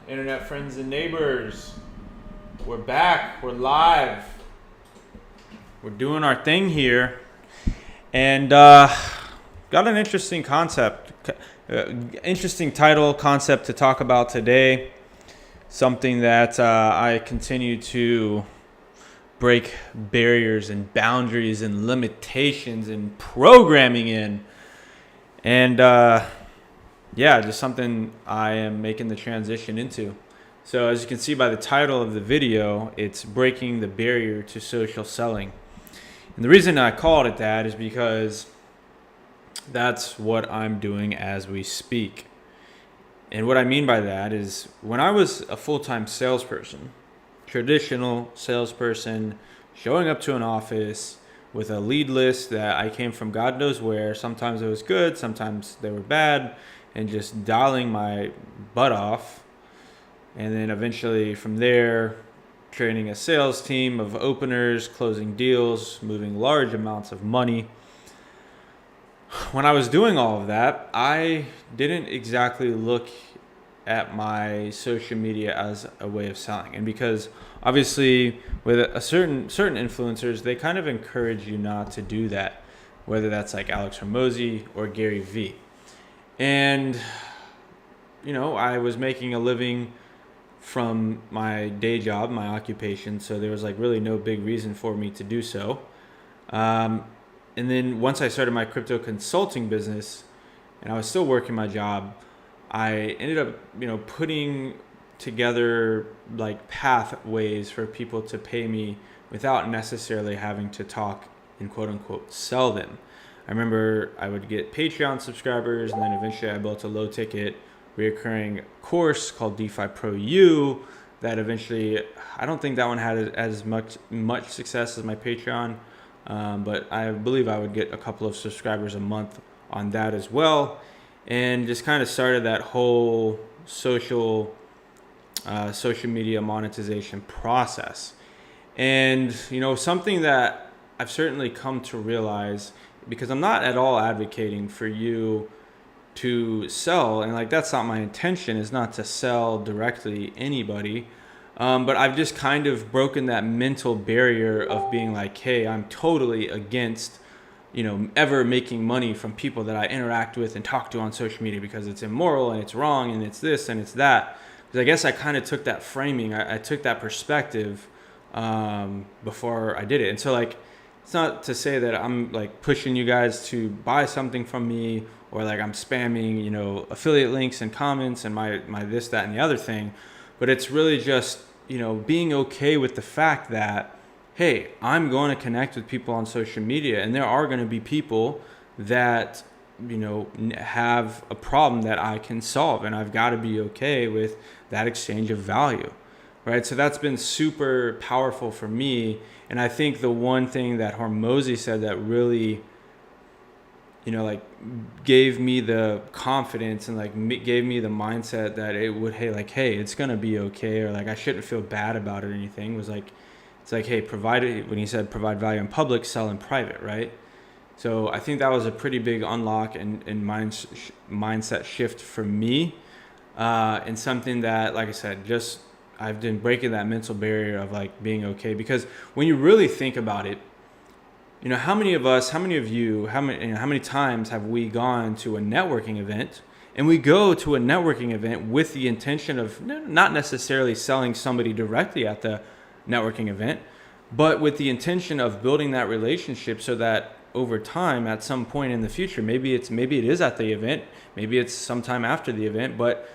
Internet friends and neighbors. We're back. We're live. We're doing our thing here. And got an interesting concept, interesting title concept to talk about today. Something that I continue to break barriers and boundaries and limitations and programming in. And just something I am making the transition into. So as you can see by the title of the video, it's breaking the barrier to social selling. And the reason I called it that is because that's what I'm doing as we speak. And what I mean by that is when I was a full-time salesperson, traditional salesperson, showing up to an office with a lead list that I came from God knows where. Sometimes it was good, sometimes they were bad, and just dialing my butt off. And then eventually from there, training a sales team of openers, closing deals, moving large amounts of money. When I was doing all of that, I didn't exactly look at my social media as a way of selling. And because obviously with a certain influencers, they kind of encourage you not to do that, whether that's like Alex Hormozi or Gary Vee. And, I was making a living from my day job, my occupation. So there was like really no big reason for me to do so. And then once I started my crypto consulting business and I was still working my job, I ended up, putting together like pathways for people to pay me without necessarily having to talk and quote unquote sell them. I remember I would get Patreon subscribers, and then eventually I built a low ticket reoccurring course called DeFi Pro U that eventually, I don't think that one had as much success as my Patreon, but I believe I would get a couple of subscribers a month on that as well, and just kind of started that whole social media monetization process. And, something that I've certainly come to realize, because I'm not at all advocating for you to sell, and like that's not my intention, is not to sell directly anybody, but I've just kind of broken that mental barrier of being like, hey, I'm totally against ever making money from people that I interact with and talk to on social media, because it's immoral and it's wrong and it's this and it's that. Because I guess I kind of took that framing, I took that perspective before I did it. And so like, it's not to say that I'm like pushing you guys to buy something from me, or like I'm spamming, affiliate links and comments and my this, that, and the other thing. But it's really just, being okay with the fact that, hey, I'm going to connect with people on social media, and there are going to be people that, have a problem that I can solve, and I've got to be okay with that exchange of value. Right. So that's been super powerful for me. And I think the one thing that Hormozi said that really, gave me the confidence and gave me the mindset that it would, hey, it's going to be okay. Or like, I shouldn't feel bad about it or anything, was like, it's like, hey, when he said provide value in public, sell in private. Right. So I think that was a pretty big unlock and mindset shift for me. And something that, like I said, I've been breaking that mental barrier of like being okay, because when you really think about it, how many times have we gone to a networking event, and we go to a networking event with the intention of not necessarily selling somebody directly at the networking event, but with the intention of building that relationship so that over time, at some point in the future, maybe it is at the event, maybe it's sometime after the event, but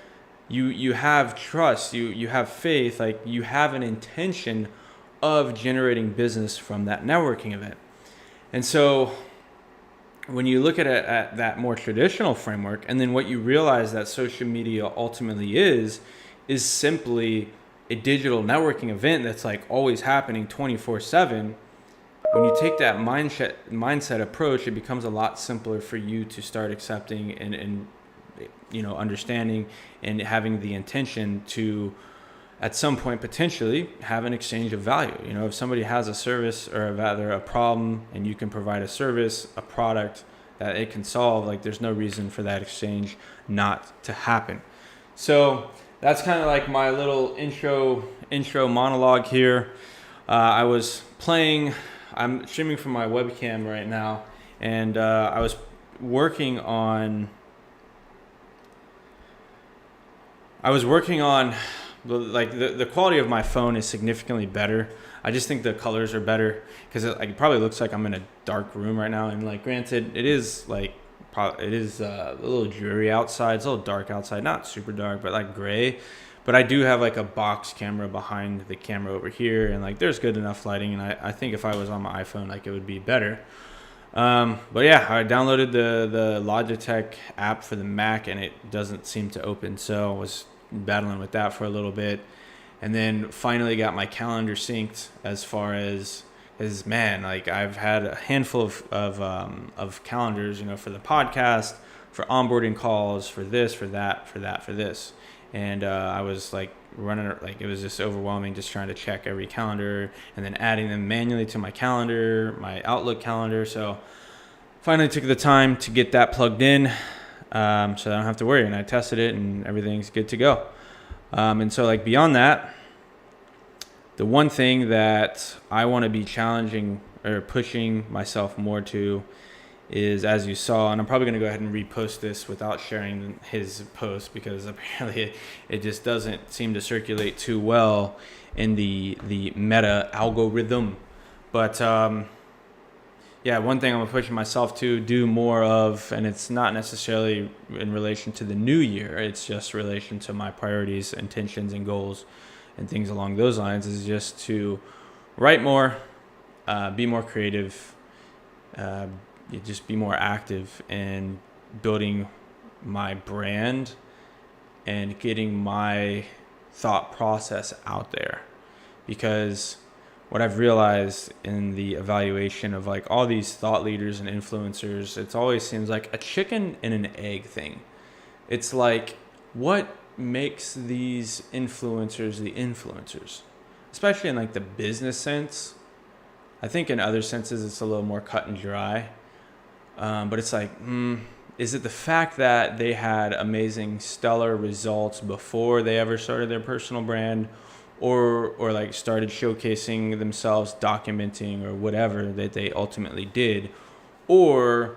you have trust, you have faith, like you have an intention of generating business from that networking event. And so when you look at it at that more traditional framework, and then what you realize that social media ultimately is simply a digital networking event that's like always happening 24/7. When you take that mindset approach, it becomes a lot simpler for you to start accepting and understanding and having the intention to, at some point, potentially have an exchange of value. If somebody has a service, or rather a problem, and you can provide a service, a product that it can solve, like there's no reason for that exchange not to happen. So that's kind of like my little intro monologue here. I was playing. I'm streaming from my webcam right now, and I was working on. The quality of my phone is significantly better. I just think the colors are better because it probably looks like I'm in a dark room right now. And like, granted, it is a little dreary outside. It's a little dark outside, not super dark, but like gray. But I do have like a box camera behind the camera over here, and like there's good enough lighting. And I think if I was on my iPhone, like it would be better. But yeah, I downloaded the Logitech app for the Mac, and it doesn't seem to open. So I was battling with that for a little bit, and then finally got my calendar synced as far as man, like I've had a handful of calendars, for the podcast, for onboarding calls, for this, for that, for this. And I was like running, like it was just overwhelming just trying to check every calendar and then adding them manually to my calendar, my Outlook calendar. So finally took the time to get that plugged in, so I don't have to worry. And I tested it and everything's good to go. And so like beyond that, the one thing that I want to be challenging or pushing myself more to is, as you saw, and I'm probably going to go ahead and repost this without sharing his post because apparently it just doesn't seem to circulate too well in the Meta algorithm. But yeah, one thing I'm pushing myself to do more of, and it's not necessarily in relation to the new year, it's just relation to my priorities, intentions, and goals, and things along those lines, is just to write more, be more creative, just be more active in building my brand and getting my thought process out there. Because what I've realized in the evaluation of like all these thought leaders and influencers, it always seems like a chicken and an egg thing. It's like, what makes these influencers the influencers? Especially in like the business sense. I think in other senses it's a little more cut and dry. But it's like, is it the fact that they had amazing, stellar results before they ever started their personal brand, or like started showcasing themselves, documenting, or whatever that they ultimately did? Or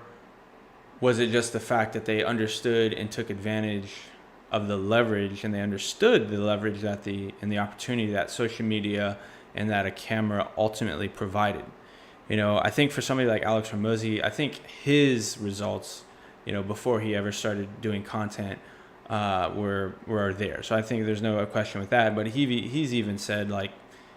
was it just the fact that they understood and took advantage of the leverage, and they understood the leverage and the opportunity that social media and that a camera ultimately provided? I think for somebody like Alex Hormozi, I think his results, before he ever started doing content, were there. So I think there's no question with that. But he's even said like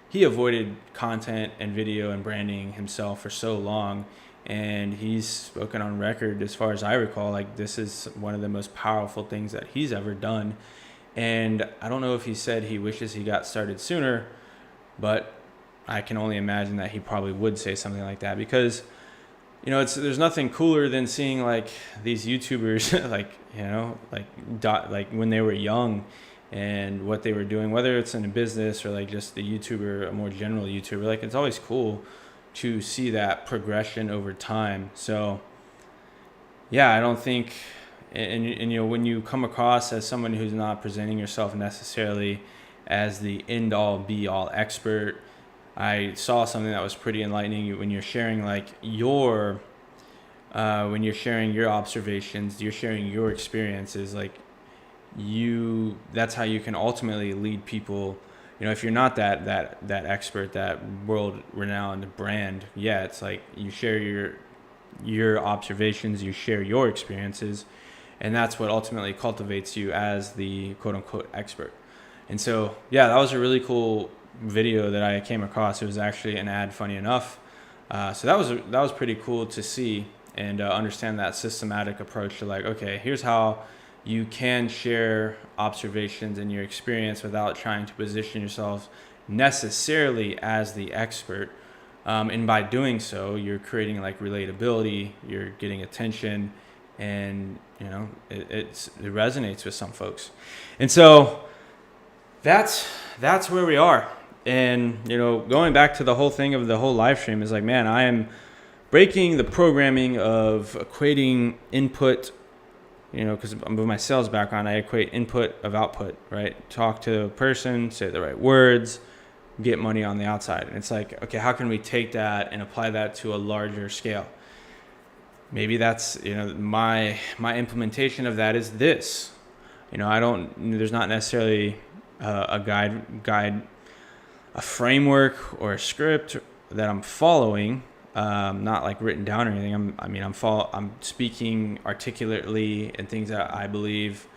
he avoided content and video and branding himself for so long, and he's spoken on record, as far as I recall, like this is one of the most powerful things that he's ever done. And I don't know if he said he wishes he got started sooner, but I can only imagine that he probably would say something like that, because there's nothing cooler than seeing like these YouTubers like when they were young and what they were doing, whether it's in a business or like just the YouTuber, a more general YouTuber. Like it's always cool to see that progression over time. So yeah, I don't think, and when you come across as someone who's not presenting yourself necessarily as the end all be all expert, I saw something that was pretty enlightening when you're sharing like when you're sharing your observations, you're sharing your experiences, like that's how you can ultimately lead people. If you're not that expert, that world renowned brand, yeah, it's like you share your observations, you share your experiences, and that's what ultimately cultivates you as the quote unquote expert. And so, yeah, that was a really cool video that I came across. It was actually an ad, funny enough. So that was pretty cool to see and understand that systematic approach to like, okay, here's how you can share observations and your experience without trying to position yourself necessarily as the expert. And by doing so, you're creating like relatability, you're getting attention, and it resonates with some folks. And so that's where we are. And going back to the whole thing of the whole live stream is like, man, I am breaking the programming of equating input because with my sales background, I equate input of output, right? Talk to a person, say the right words, get money on the outside. And it's like, okay, how can we take that and apply that to a larger scale? Maybe that's, my implementation of that is this. There's not necessarily a guide, a framework or a script that I'm following, not like written down or anything. I'm speaking articulately and things that I believe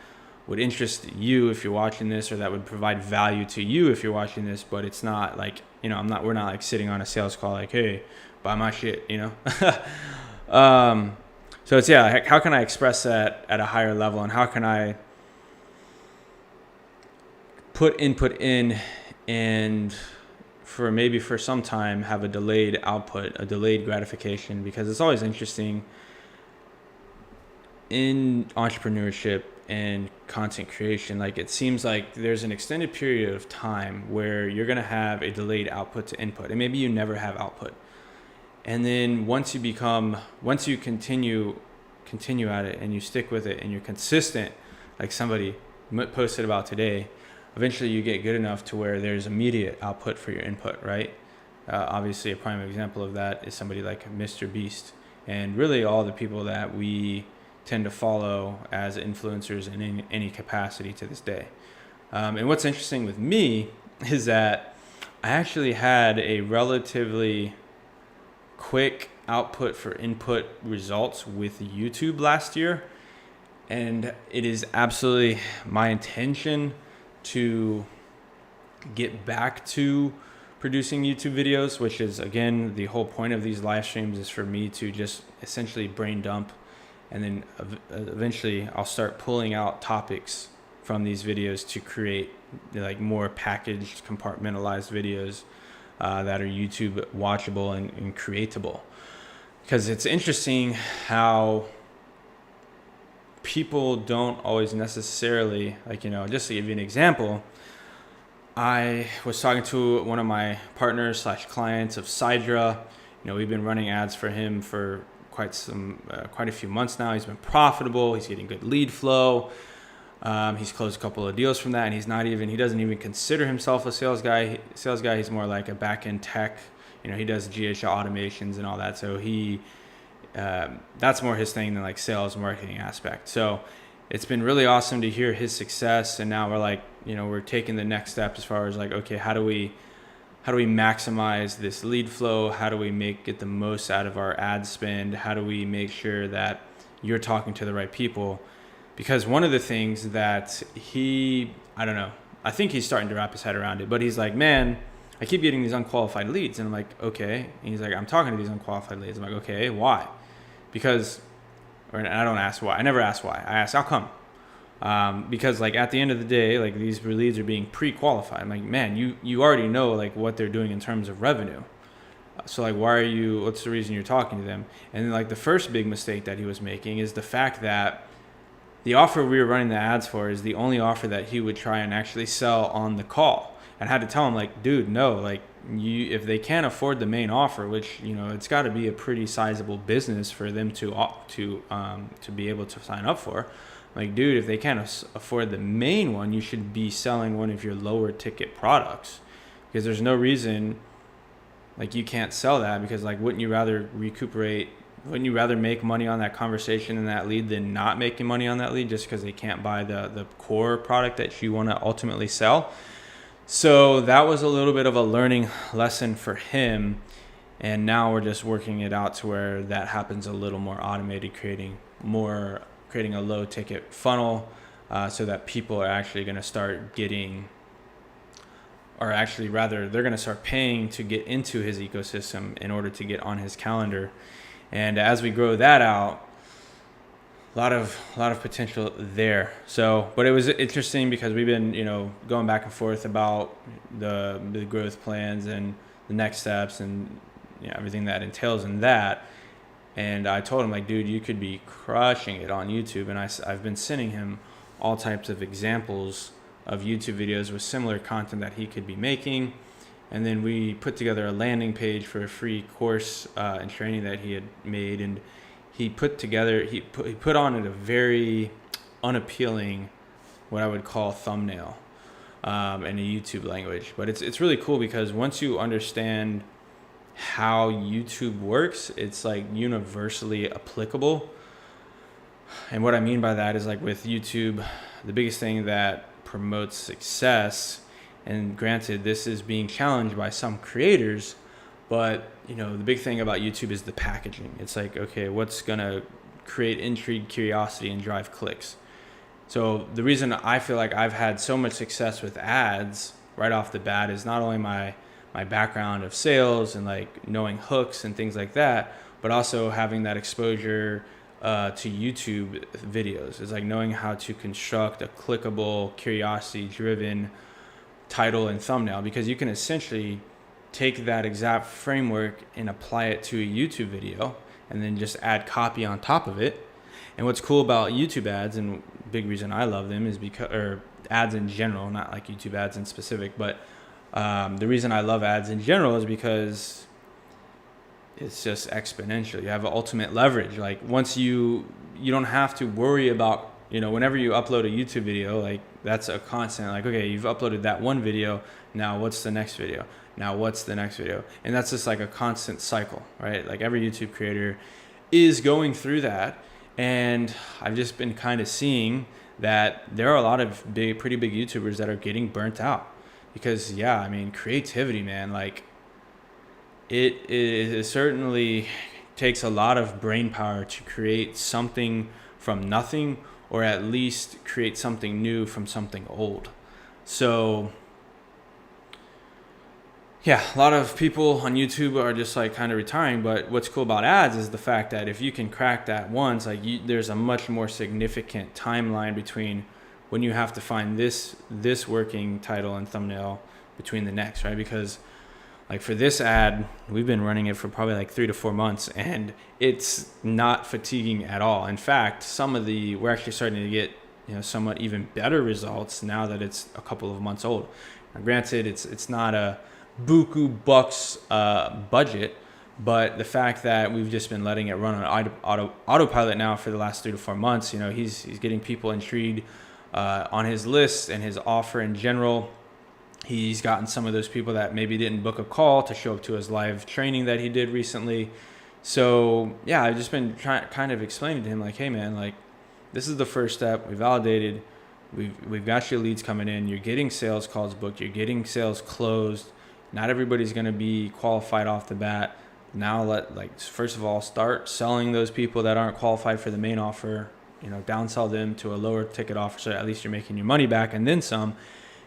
would interest you if you're watching this, or that would provide value to you if you're watching this. But it's not like, we're not like sitting on a sales call like, hey, buy my shit, So it's, how can I express that at a higher level, and how can I put input in and for some time have a delayed output, a delayed gratification? Because it's always interesting in entrepreneurship and content creation. Like, it seems like there's an extended period of time where you're going to have a delayed output to input, and maybe you never have output. And then once you continue at it and you stick with it and you're consistent, like somebody posted about today, eventually you get good enough to where there's immediate output for your input, right? Obviously, a prime example of that is somebody like Mr. Beast, and really all the people that we tend to follow as influencers in any capacity to this day. And what's interesting with me is that I actually had a relatively quick output for input results with YouTube last year, and it is absolutely my intention to get back to producing YouTube videos, which is, again, the whole point of these live streams is for me to just essentially brain dump, and then eventually I'll start pulling out topics from these videos to create like more packaged, compartmentalized videos that are YouTube watchable and creatable. Because it's interesting how people don't always necessarily, just to give you an example, I was talking to one of my partners / clients of Sidra. We've been running ads for him for quite a few months now. He's been profitable. He's getting good lead flow. He's closed a couple of deals from that, and he doesn't even consider himself a sales guy. He's more like a back-end tech. He does GHL automations and all that. So that's more his thing than like sales marketing aspect. So it's been really awesome to hear his success. And now we're like, we're taking the next step as far as like, okay, how do we maximize this lead flow? How do we get the most out of our ad spend? How do we make sure that you're talking to the right people? Because one of the things that I think he's starting to wrap his head around it, but he's like, man, I keep getting these unqualified leads. And I'm like, okay. And he's like, I'm talking to these unqualified leads. I'm like, okay, why? And I don't ask why. I never ask why. I ask, how come? Because like at the end of the day, like these leads are being pre-qualified. I'm like, man, you already know like what they're doing in terms of revenue. So like, what's the reason you're talking to them? And then like the first big mistake that he was making is the fact that the offer we were running the ads for is the only offer that he would try and actually sell on the call. And I had to tell him like, dude, no, like if they can't afford the main offer, which, it's got to be a pretty sizable business for them to be able to sign up for. Like, dude, if they can't afford the main one, you should be selling one of your lower ticket products, because there's no reason like you can't sell that. Because like, wouldn't you rather make money on that conversation and that lead than not making money on that lead just because they can't buy the core product that you want to ultimately sell? So that was a little bit of a learning lesson for him. And now we're just working it out to where that happens a little more automated, creating a low ticket funnel so that people are actually going to start getting, or actually rather, they're going to start paying to get into his ecosystem in order to get on his calendar. And as we grow that out, a lot of potential there. So, but it was interesting because we've been, going back and forth about the growth plans and the next steps and everything that entails in that. And I told him like, dude, you could be crushing it on YouTube. And I've been sending him all types of examples of YouTube videos with similar content that he could be making. And then we put together a landing page for a free course and training that he had made. And he put on it a very unappealing, what I would call thumbnail in a YouTube language. But it's really cool because once you understand how YouTube works, it's like universally applicable. And what I mean by that is, like, with YouTube, the biggest thing that promotes success, and granted this is being challenged by some creators, but the big thing about YouTube is the packaging. It's like, okay, what's gonna create intrigue, curiosity, and drive clicks? So the reason I feel like I've had so much success with ads right off the bat is not only my background of sales and like knowing hooks and things like that, but also having that exposure to YouTube videos. It's like knowing how to construct a clickable, curiosity-driven title and thumbnail, because you can essentially take that exact framework and apply it to a YouTube video and then just add copy on top of it. And what's cool about YouTube ads, and big reason I love them, is because, or ads in general, not like YouTube ads in specific, but the reason I love ads in general is because it's just exponential. You have ultimate leverage. Like, once you don't have to worry about, whenever you upload a YouTube video, like, that's a constant. Like, okay, you've uploaded that one video, now what's the next video? Now what's the next video? And that's just like a constant cycle, right? Like, every YouTube creator is going through that. And I've just been kind of seeing that there are a lot of pretty big YouTubers that are getting burnt out because, creativity, man, like, it certainly takes a lot of brain power to create something from nothing, or at least create something new from something old. So yeah, a lot of people on YouTube are just like kind of retiring, but what's cool about ads is the fact that if you can crack that once, like, there's a much more significant timeline between when you have to find this working title and thumbnail between the next, right? Because like for this ad, we've been running it for probably like 3 to 4 months, and it's not fatiguing at all. In fact, we're actually starting to get, somewhat even better results now that it's a couple of months old. Now, granted, it's not a buku bucks budget, but the fact that we've just been letting it run on autopilot now for the last 3 to 4 months, he's getting people intrigued on his list and his offer in general. He's gotten some of those people that maybe didn't book a call to show up to his live training that he did recently. So yeah, I've just been kind of explaining to him, like, hey man, like, this is the first step. We validated. We've got your leads coming in. You're getting sales calls booked. You're getting sales closed. Not everybody's going to be qualified off the bat. Now first of all, start selling those people that aren't qualified for the main offer, downsell them to a lower ticket offer, so at least you're making your money back and then some.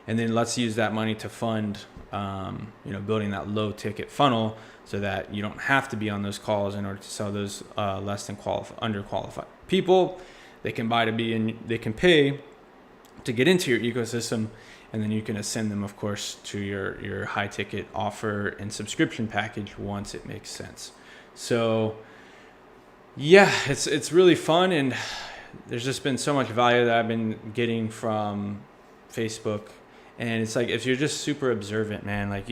And then let's use that money to fund, building that low ticket funnel so that you don't have to be on those calls in order to sell those less than underqualified people. They can they can pay to get into your ecosystem, and then you can ascend them, of course, to your high ticket offer and subscription package once it makes sense. So yeah, it's really fun, and there's just been so much value that I've been getting from Facebook. And it's like, if you're just super observant, man, like,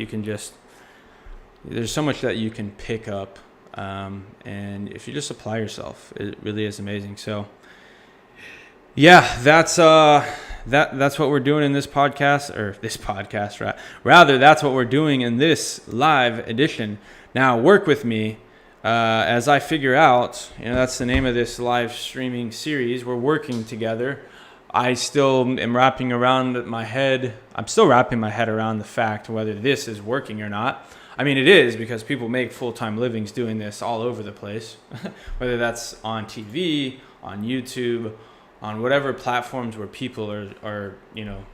there's so much that you can pick up. And if you just apply yourself, it really is amazing. So yeah, that's what we're doing in this podcast, rather that's what we're doing in this live edition. Now work with me as I figure out, that's the name of this live streaming series. We're working together. I still am wrapping my head around the fact whether this is working or not. I mean, it is, because people make full-time livings doing this all over the place, whether that's on TV, on YouTube, on whatever platforms where people are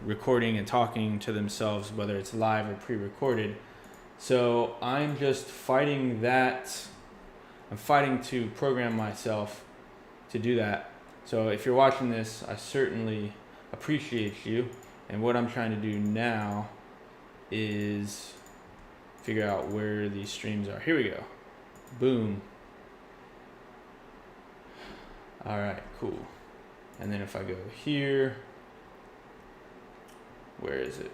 recording and talking to themselves, whether it's live or pre-recorded. So I'm just fighting that. I'm fighting to program myself to do that. So if you're watching this, I certainly appreciate you. And what I'm trying to do now is figure out where these streams are. Here we go. Boom. All right, cool. And then if I go here, where is it?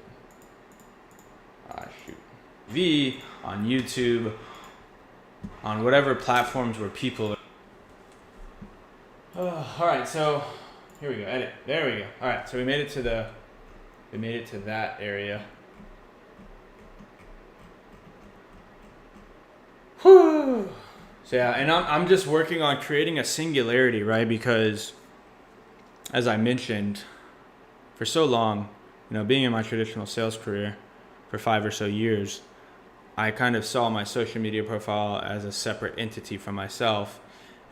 Shoot. On YouTube, on whatever platforms where people are. All right, so Here we go. Edit. There we go. All right. So we made it to that area. Whew. So yeah, and I'm just working on creating a singularity, right? Because as I mentioned, for so long, being in my traditional sales career for 5 or so years, I kind of saw my social media profile as a separate entity from myself.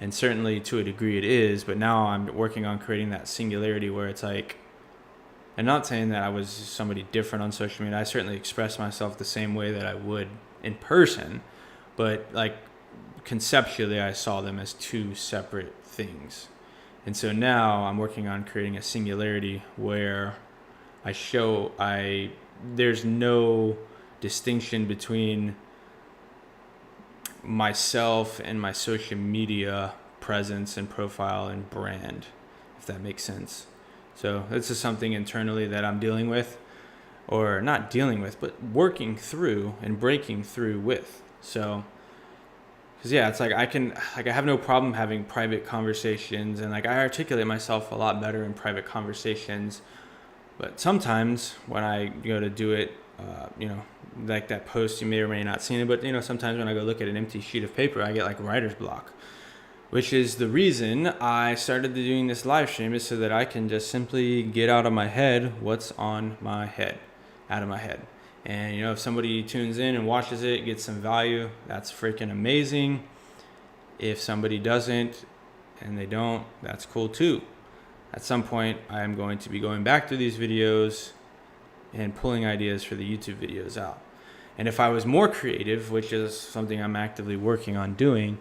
And certainly to a degree it is, but now I'm working on creating that singularity where it's like, and not saying that I was somebody different on social media. I certainly express myself the same way that I would in person, but like conceptually I saw them as two separate things. And so now I'm working on creating a singularity where there's no distinction between myself and my social media presence and profile and brand, if that makes sense. So this is something internally that I'm dealing with, or not dealing with, but working through and breaking through with. So, because yeah, it's like I have no problem having private conversations, and like I articulate myself a lot better in private conversations. But sometimes when I go to do it, like that post, you may or may not seen it, but sometimes when I go look at an empty sheet of paper, I get like writer's block, which is the reason I started doing this live stream, is so that I can just simply get out of my head what's on my head, out of my head. And if somebody tunes in and watches it, gets some value, that's freaking amazing. If somebody doesn't and they don't, that's cool too. At some point, I am going to be going back through these videos and pulling ideas for the YouTube videos out. And if I was more creative, which is something I'm actively working on doing,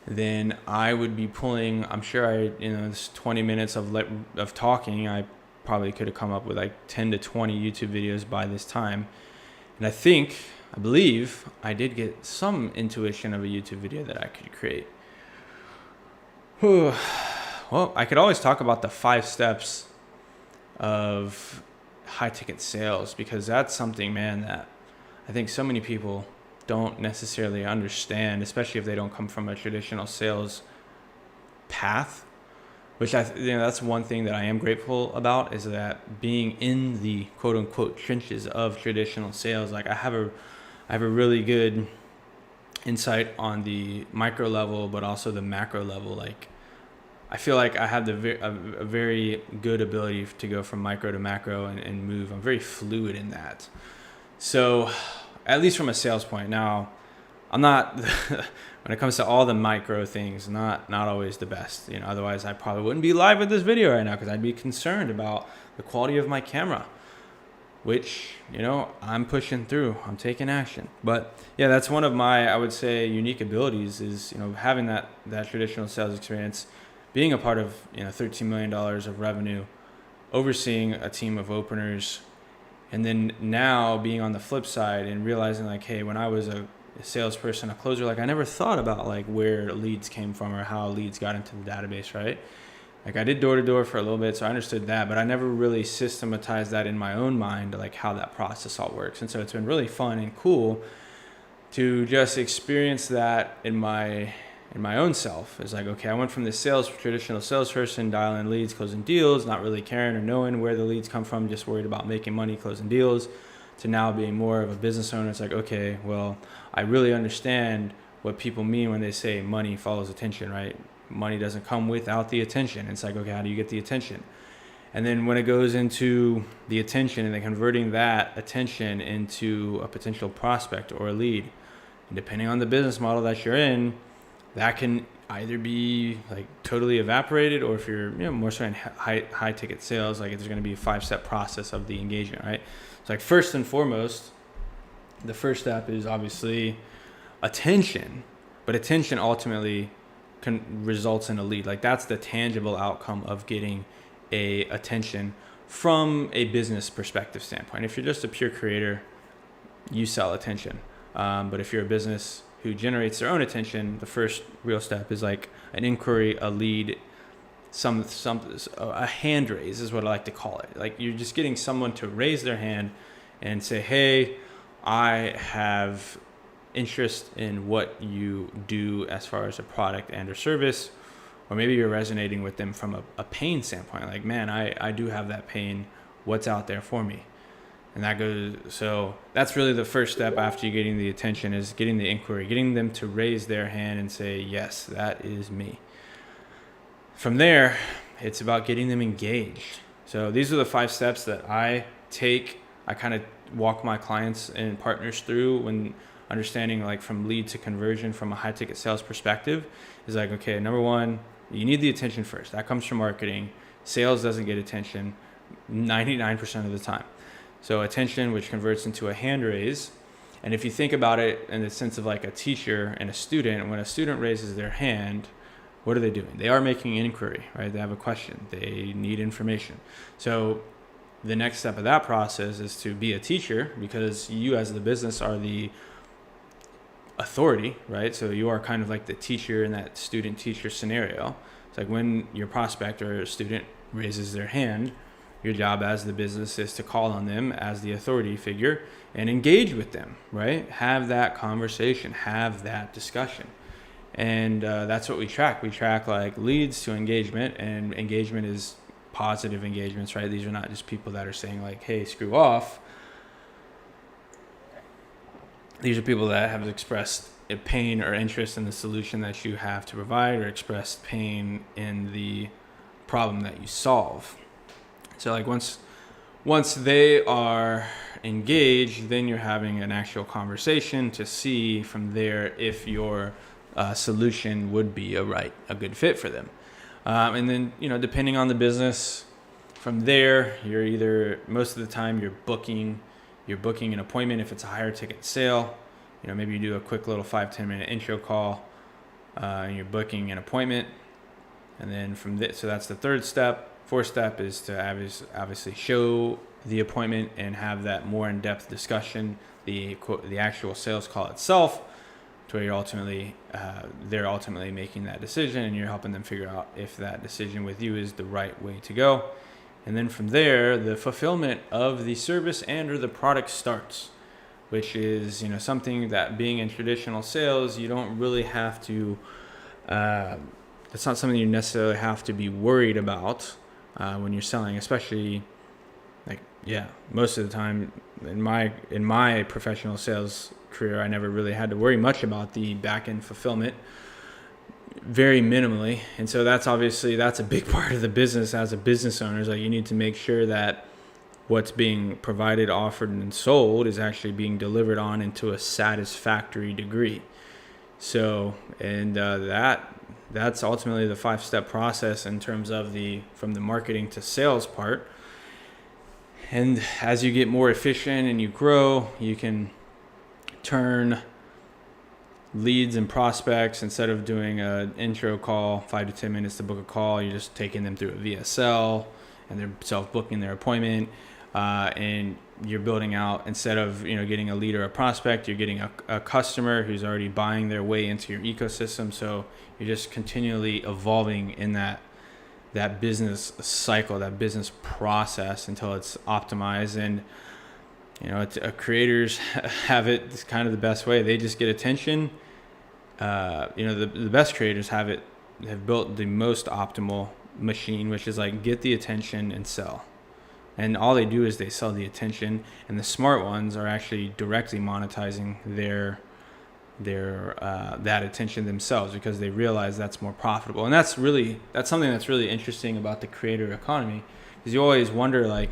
then I would be pulling, I'm sure this 20 minutes of talking, I probably could have come up with like 10 to 20 YouTube videos by this time. And I believe I did get some intuition of a YouTube video that I could create. Whew. Well, I could always talk about the 5 steps of high ticket sales, because that's something, man, that I think so many people don't necessarily understand, especially if they don't come from a traditional sales path, which that's one thing that I am grateful about, is that being in the quote unquote trenches of traditional sales, like I have a really good insight on the micro level, but also the macro level. Like I feel like I have a very good ability to go from micro to macro and move. I'm very fluid in that. So at least from a sales point. Now, I'm not, when it comes to all the micro things, not always the best. Otherwise I probably wouldn't be live with this video right now, because I'd be concerned about the quality of my camera, which, I'm pushing through. I'm taking action. But yeah, that's one of my, I would say, unique abilities is, having that traditional sales experience, being a part of, $13 million of revenue, overseeing a team of openers, and then now being on the flip side and realizing like, hey, when I was a salesperson, a closer, like I never thought about like where leads came from or how leads got into the database, right? Like I did door to door for a little bit, so I understood that, but I never really systematized that in my own mind, like how that process all works. And so it's been really fun and cool to just experience that in my own self. It's like, okay, I went from this traditional salesperson, dialing leads, closing deals, not really caring or knowing where the leads come from, just worried about making money, closing deals, to now being more of a business owner. It's like, okay, well, I really understand what people mean when they say money follows attention, right? Money doesn't come without the attention. It's like, okay, how do you get the attention? And then when it goes into the attention and then converting that attention into a potential prospect or a lead, and depending on the business model that you're in, that can either be like totally evaporated, or if you're more so in high ticket sales, like there's going to be a 5-step process of the engagement, right? So like first and foremost, the first step is obviously attention, but attention ultimately results in a lead. Like that's the tangible outcome of getting a attention from a business perspective standpoint. If you're just a pure creator, you sell attention. But if you're a business who generates their own attention, the first real step is like an inquiry, a lead, a hand raise is what I like to call it. Like you're just getting someone to raise their hand and say, hey, I have interest in what you do as far as a product and or service. or maybe you're resonating with them from a pain standpoint. Like, man, I do have that pain. What's out there for me? And that goes, so that's really the first step after you getting the attention, is getting the inquiry, getting them to raise their hand and say, yes, that is me. From there, it's about getting them engaged. So these are the 5 steps that I take. I kind of walk my clients and partners through when understanding, like, from lead to conversion from a high ticket sales perspective. Is like, okay, number 1, you need the attention first. That comes from marketing. Sales doesn't get attention 99% of the time. So attention, which converts into a hand raise. And if you think about it in the sense of like a teacher and a student, when a student raises their hand, what are they doing? They are making an inquiry, right? They have a question. They need information. So the next step of that process is to be a teacher, because you as the business are the authority, right? So you are kind of like the teacher in that student-teacher scenario. It's like when your prospect or student raises their hand, your job as the business is to call on them as the authority figure and engage with them, right? Have that conversation, have that discussion. And that's what we track. We track like leads to engagement, and engagement is positive engagements, right? These are not just people that are saying like, hey, screw off. These are people that have expressed a pain or interest in the solution that you have to provide, or expressed pain in the problem that you solve. So like once they are engaged, then you're having an actual conversation to see from there if your solution would be a good fit for them. And then, depending on the business, from there, you're either, most of the time you're booking an appointment. If it's a higher ticket sale, maybe you do a quick little 5-10 minute intro call, and you're booking an appointment. And then so that's the third step. Fourth step is to obviously show the appointment and have that more in-depth discussion, the actual sales call itself, to where they're ultimately making that decision, and you're helping them figure out if that decision with you is the right way to go. And then from there, the fulfillment of the service and or the product starts, which is something that, being in traditional sales, you don't really have to. It's not something you necessarily have to be worried about when you're selling, especially most of the time in my professional sales career, I never really had to worry much about the back end fulfillment, very minimally. And so that's a big part of the business as a business owner, is like you need to make sure that what's being provided, offered, and sold is actually being delivered on into a satisfactory degree. So, and that's ultimately the 5-step process in terms of from the marketing to sales part. And as you get more efficient and you grow, you can turn leads and prospects, instead of doing an intro call, 5 to 10 minutes to book a call, you're just taking them through a VSL, and they're self-booking their appointment. And you're building out, instead of getting a lead or a prospect, you're getting a customer who's already buying their way into your ecosystem. So you're just continually evolving in that business cycle, that business process, until it's optimized. And creators have it, it's kind of the best way. They just get attention. The best creators have built the most optimal machine, which is like get the attention and sell. And all they do is they sell the attention, and the smart ones are actually directly monetizing their that attention themselves, because they realize that's more profitable. And that's something that's really interesting about the creator economy, because you always wonder like,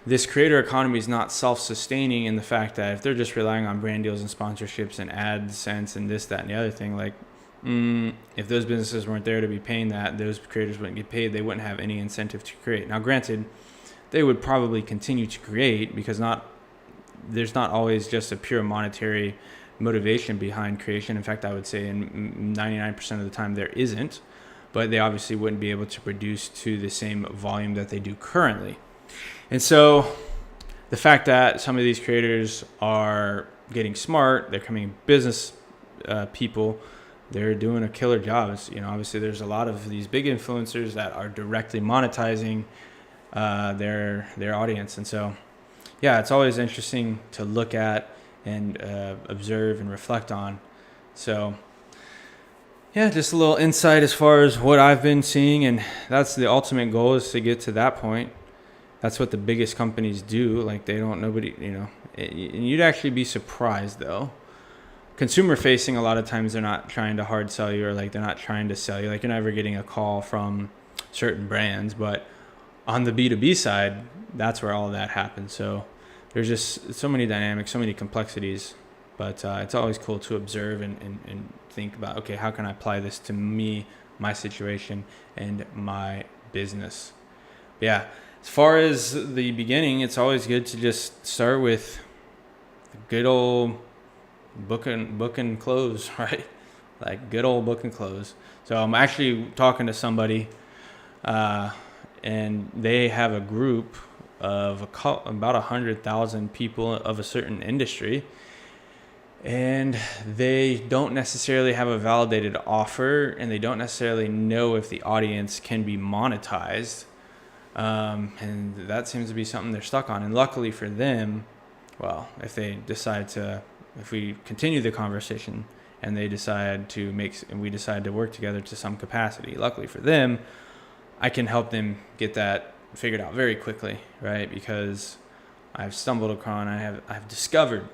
this creator economy is not self-sustaining in the fact that if they're just relying on brand deals and sponsorships and AdSense and this, that, and the other thing, like, if those businesses weren't there to be paying that, those creators wouldn't get paid. They wouldn't have any incentive to create. Now, granted, they would probably continue to create, because there's not always just a pure monetary motivation behind creation. In fact, I would say in 99% of the time there isn't, but they obviously wouldn't be able to produce to the same volume that they do currently. And so the fact that some of these creators are getting smart, they're becoming business people, they're doing a killer job. Obviously there's a lot of these big influencers that are directly monetizing their audience. And so, yeah, it's always interesting to look at and observe and reflect on. So Yeah, just a little insight as far as what I've been seeing, and that's the ultimate goal, is to get to that point. That's what the biggest companies do. Like, they don't, nobody, and you'd actually be surprised though. Consumer facing, a lot of times they're not trying to hard sell you, or like they're not trying to sell you. Like, you're never getting a call from certain brands, but on the B2B side, that's where all of that happens. So there's just so many dynamics, so many complexities, but it's always cool to observe and think about, okay, how can I apply this to me, my situation, and my business? But yeah, as far as the beginning, it's always good to just start with the good old book and close, right? Like good old book and close. So I'm actually talking to somebody, and they have a group of about 100,000 people of a certain industry, and they don't necessarily have a validated offer, and they don't necessarily know if the audience can be monetized, and that seems to be something they're stuck on. And luckily for them, well, if we continue the conversation and they decide to and we decide to work together to some capacity, luckily for them, I can help them get that figured out very quickly, right? Because I've stumbled upon, I've discovered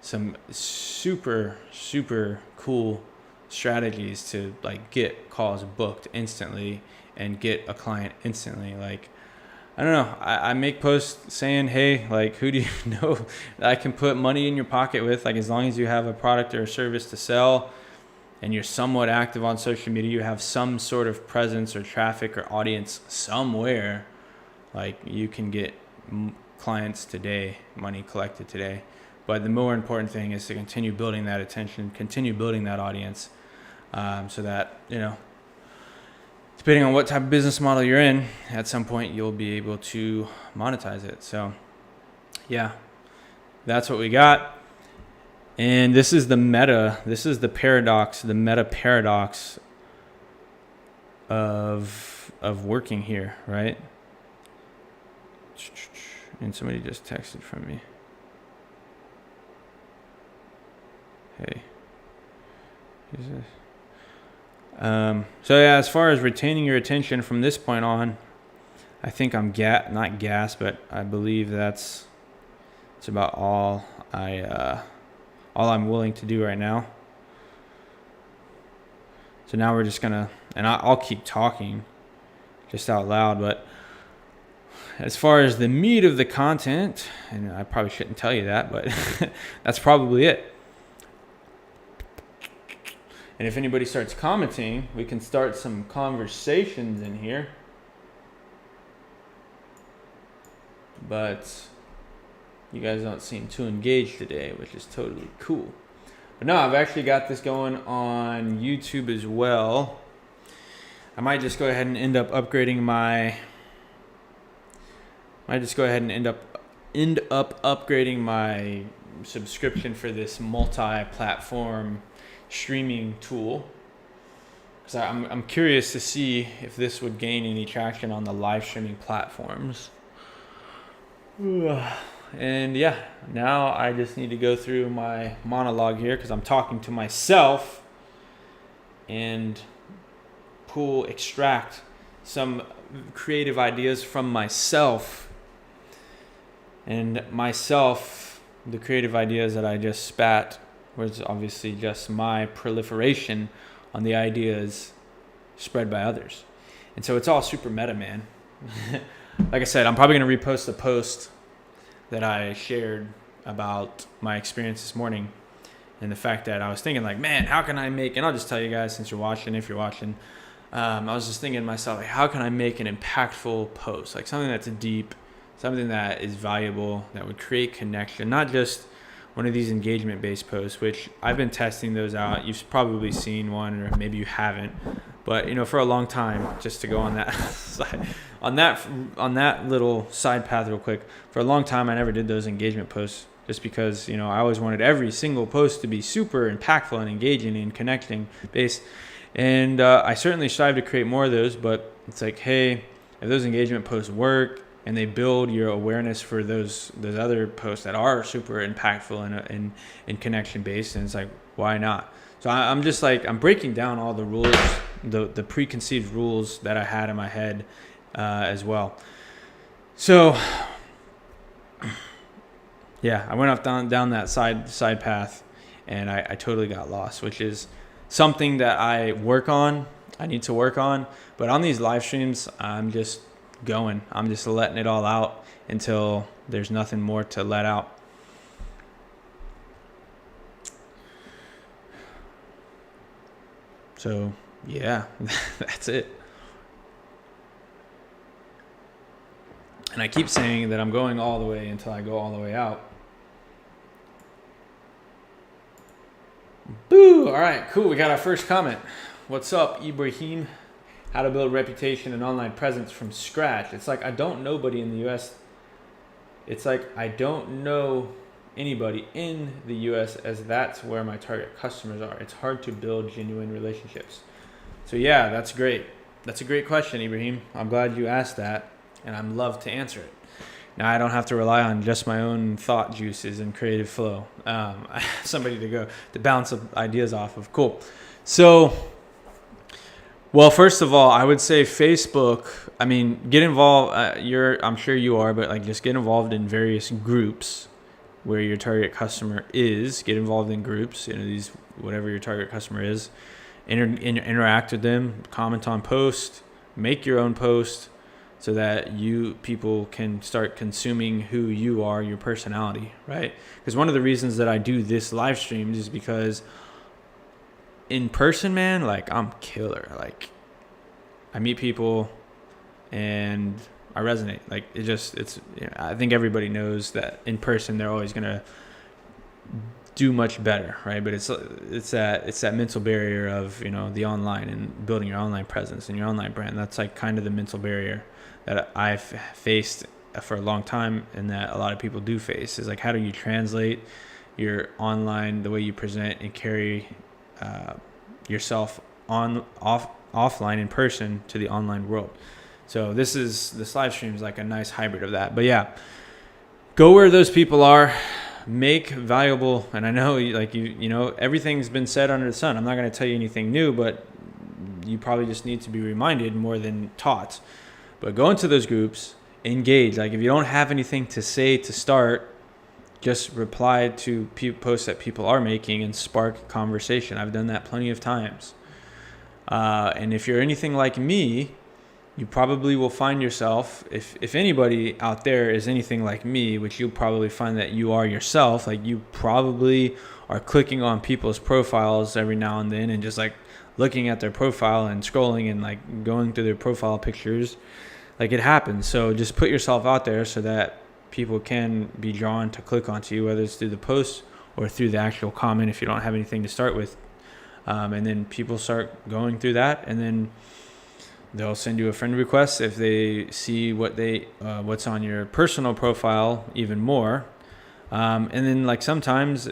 some super, super cool strategies to like get calls booked instantly and get a client instantly. Like, I don't know, I make posts saying, hey, like, who do you know that I can put money in your pocket with? Like, as long as you have a product or a service to sell and you're somewhat active on social media, you have some sort of presence or traffic or audience somewhere, like, you can get clients today, money collected today. But the more important thing is to continue building that attention, continue building that audience, so that, depending on what type of business model you're in, at some point you'll be able to monetize it. So yeah, that's what we got. And this is the meta paradox of working here, right? And somebody just texted from me. Hey, who's this? So yeah, as far as retaining your attention from this point on, I think I'm not gas, but I believe it's about all I'm willing to do right now. So now we're just gonna, and I'll keep talking just out loud, but as far as the meat of the content, and I probably shouldn't tell you that, but that's probably it. And if anybody starts commenting, we can start some conversations in here. But you guys don't seem too engaged today, which is totally cool. But no, I've actually got this going on YouTube as well. I might just go ahead and end up upgrading upgrading my subscription for this multi-platform streaming tool, because I'm curious to see if this would gain any traction on the live streaming platforms. And yeah, now I just need to go through my monologue here, because I'm talking to myself, and extract some creative ideas from myself. And the creative ideas that I just spat was obviously just my proliferation on the ideas spread by others. And so it's all super meta, man. Like I said, I'm probably going to repost the post that I shared about my experience this morning, and the fact that I was thinking, like, man, how can I make, and I'll just tell you guys, since you're watching, if you're watching, I was just thinking to myself, like, how can I make an impactful post, like something that's deep, something that is valuable, that would create connection, not just one of these engagement-based posts, which I've been testing those out. You've probably seen one, or maybe you haven't. But for a long time, just to go on that side, on that little side path real quick, for a long time I never did those engagement posts, just because I always wanted every single post to be super impactful and engaging and connecting based. And I certainly strive to create more of those. But it's like, hey, if those engagement posts work, and they build your awareness for those other posts that are super impactful and connection based, and it's like, why not? So I'm just like, I'm breaking down all the rules, the preconceived rules that I had in my head as well. So yeah, I went off down that side path, and I totally got lost, which is something that I need to work on. But on these live streams, I'm just going. I'm just letting it all out until there's nothing more to let out. So yeah, that's it. And I keep saying that I'm going all the way until I go all the way out. Boo! All right, cool. We got our first comment. What's up, Ibrahim? How to build reputation and online presence from scratch. It's like I don't know nobody in the U.S. It's like I don't know anybody in the U.S. as that's where my target customers are. It's hard to build genuine relationships. So yeah, that's great. That's a great question, Ibrahim. I'm glad you asked that, and I'd love to answer it. Now I don't have to rely on just my own thought juices and creative flow. I have somebody to bounce ideas off of. Cool. So, well, first of all, I would say Facebook. I mean, get involved. I'm sure you are, but like just get involved in various groups where your target customer is. Get involved in groups. These whatever your target customer is. Interact with them. Comment on posts. Make your own post, so that people can start consuming who you are, your personality, right? Because one of the reasons that I do this live streams is because in person, man, like I'm killer. Like I meet people and I resonate. Like I think everybody knows that in person they're always gonna do much better, right? But it's that mental barrier of the online and building your online presence and your online brand. That's like kind of the mental barrier that I've faced for a long time, and that a lot of people do face, is like, how do you translate your online, the way you present and carry yourself offline in person to the online world. So this live stream is like a nice hybrid of that. But yeah, go where those people are, make valuable. And I know everything's been said under the sun. I'm not going to tell you anything new, but you probably just need to be reminded more than taught. But go into those groups, engage. Like if you don't have anything to say to start, just reply to posts that people are making and spark conversation. I've done that plenty of times. And if you're anything like me, you probably will find yourself, if anybody out there is anything like me, which you'll probably find that you are yourself, like you probably are clicking on people's profiles every now and then and just like looking at their profile and scrolling and like going through their profile pictures. Like it happens. So just put yourself out there so that people can be drawn to click onto you, whether it's through the post or through the actual comment if you don't have anything to start with. And then people start going through that, and then they'll send you a friend request if they see what's on your personal profile even more. And then like sometimes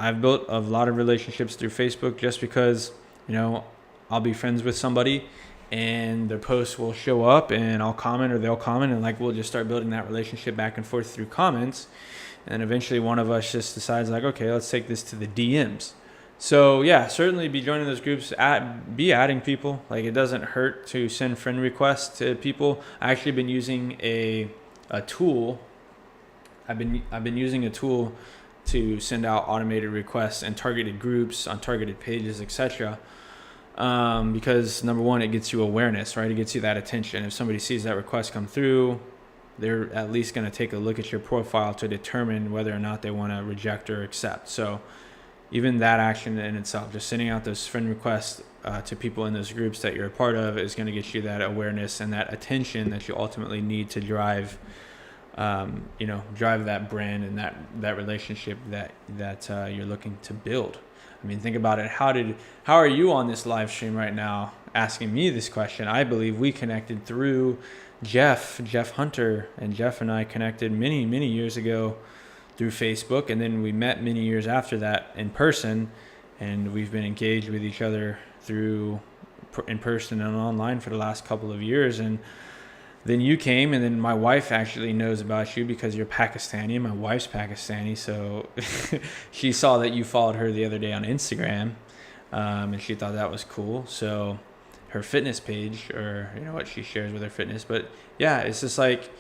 I've built a lot of relationships through Facebook just because, I'll be friends with somebody and their posts will show up and I'll comment or they'll comment, and like we'll just start building that relationship back and forth through comments. And eventually one of us just decides like, okay, let's take this to the DMs. So yeah, certainly be joining those groups, be adding people. Like it doesn't hurt to send friend requests to people. I actually been using a tool. I've been using a tool to send out automated requests and targeted groups on targeted pages, etc. Because number one, it gets you awareness, right? It gets you that attention. If somebody sees that request come through, they're at least going to take a look at your profile to determine whether or not they want to reject or accept. So even that action in itself, just sending out those friend requests to people in those groups that you're a part of, is going to get you that awareness and that attention that you ultimately need to drive that brand and that relationship that you're looking to build. I mean, think about it. How are you on this live stream right now asking me this question? I believe we connected through Jeff Hunter, and Jeff and I connected many, many years ago through Facebook, and then we met many years after that in person, and we've been engaged with each other through in person and online for the last couple of years. And then you came, and then my wife actually knows about you because you're Pakistani. My wife's Pakistani, so she saw that you followed her the other day on Instagram. and she thought that was cool. So her fitness page, or what she shares with her fitness. But yeah, it's just like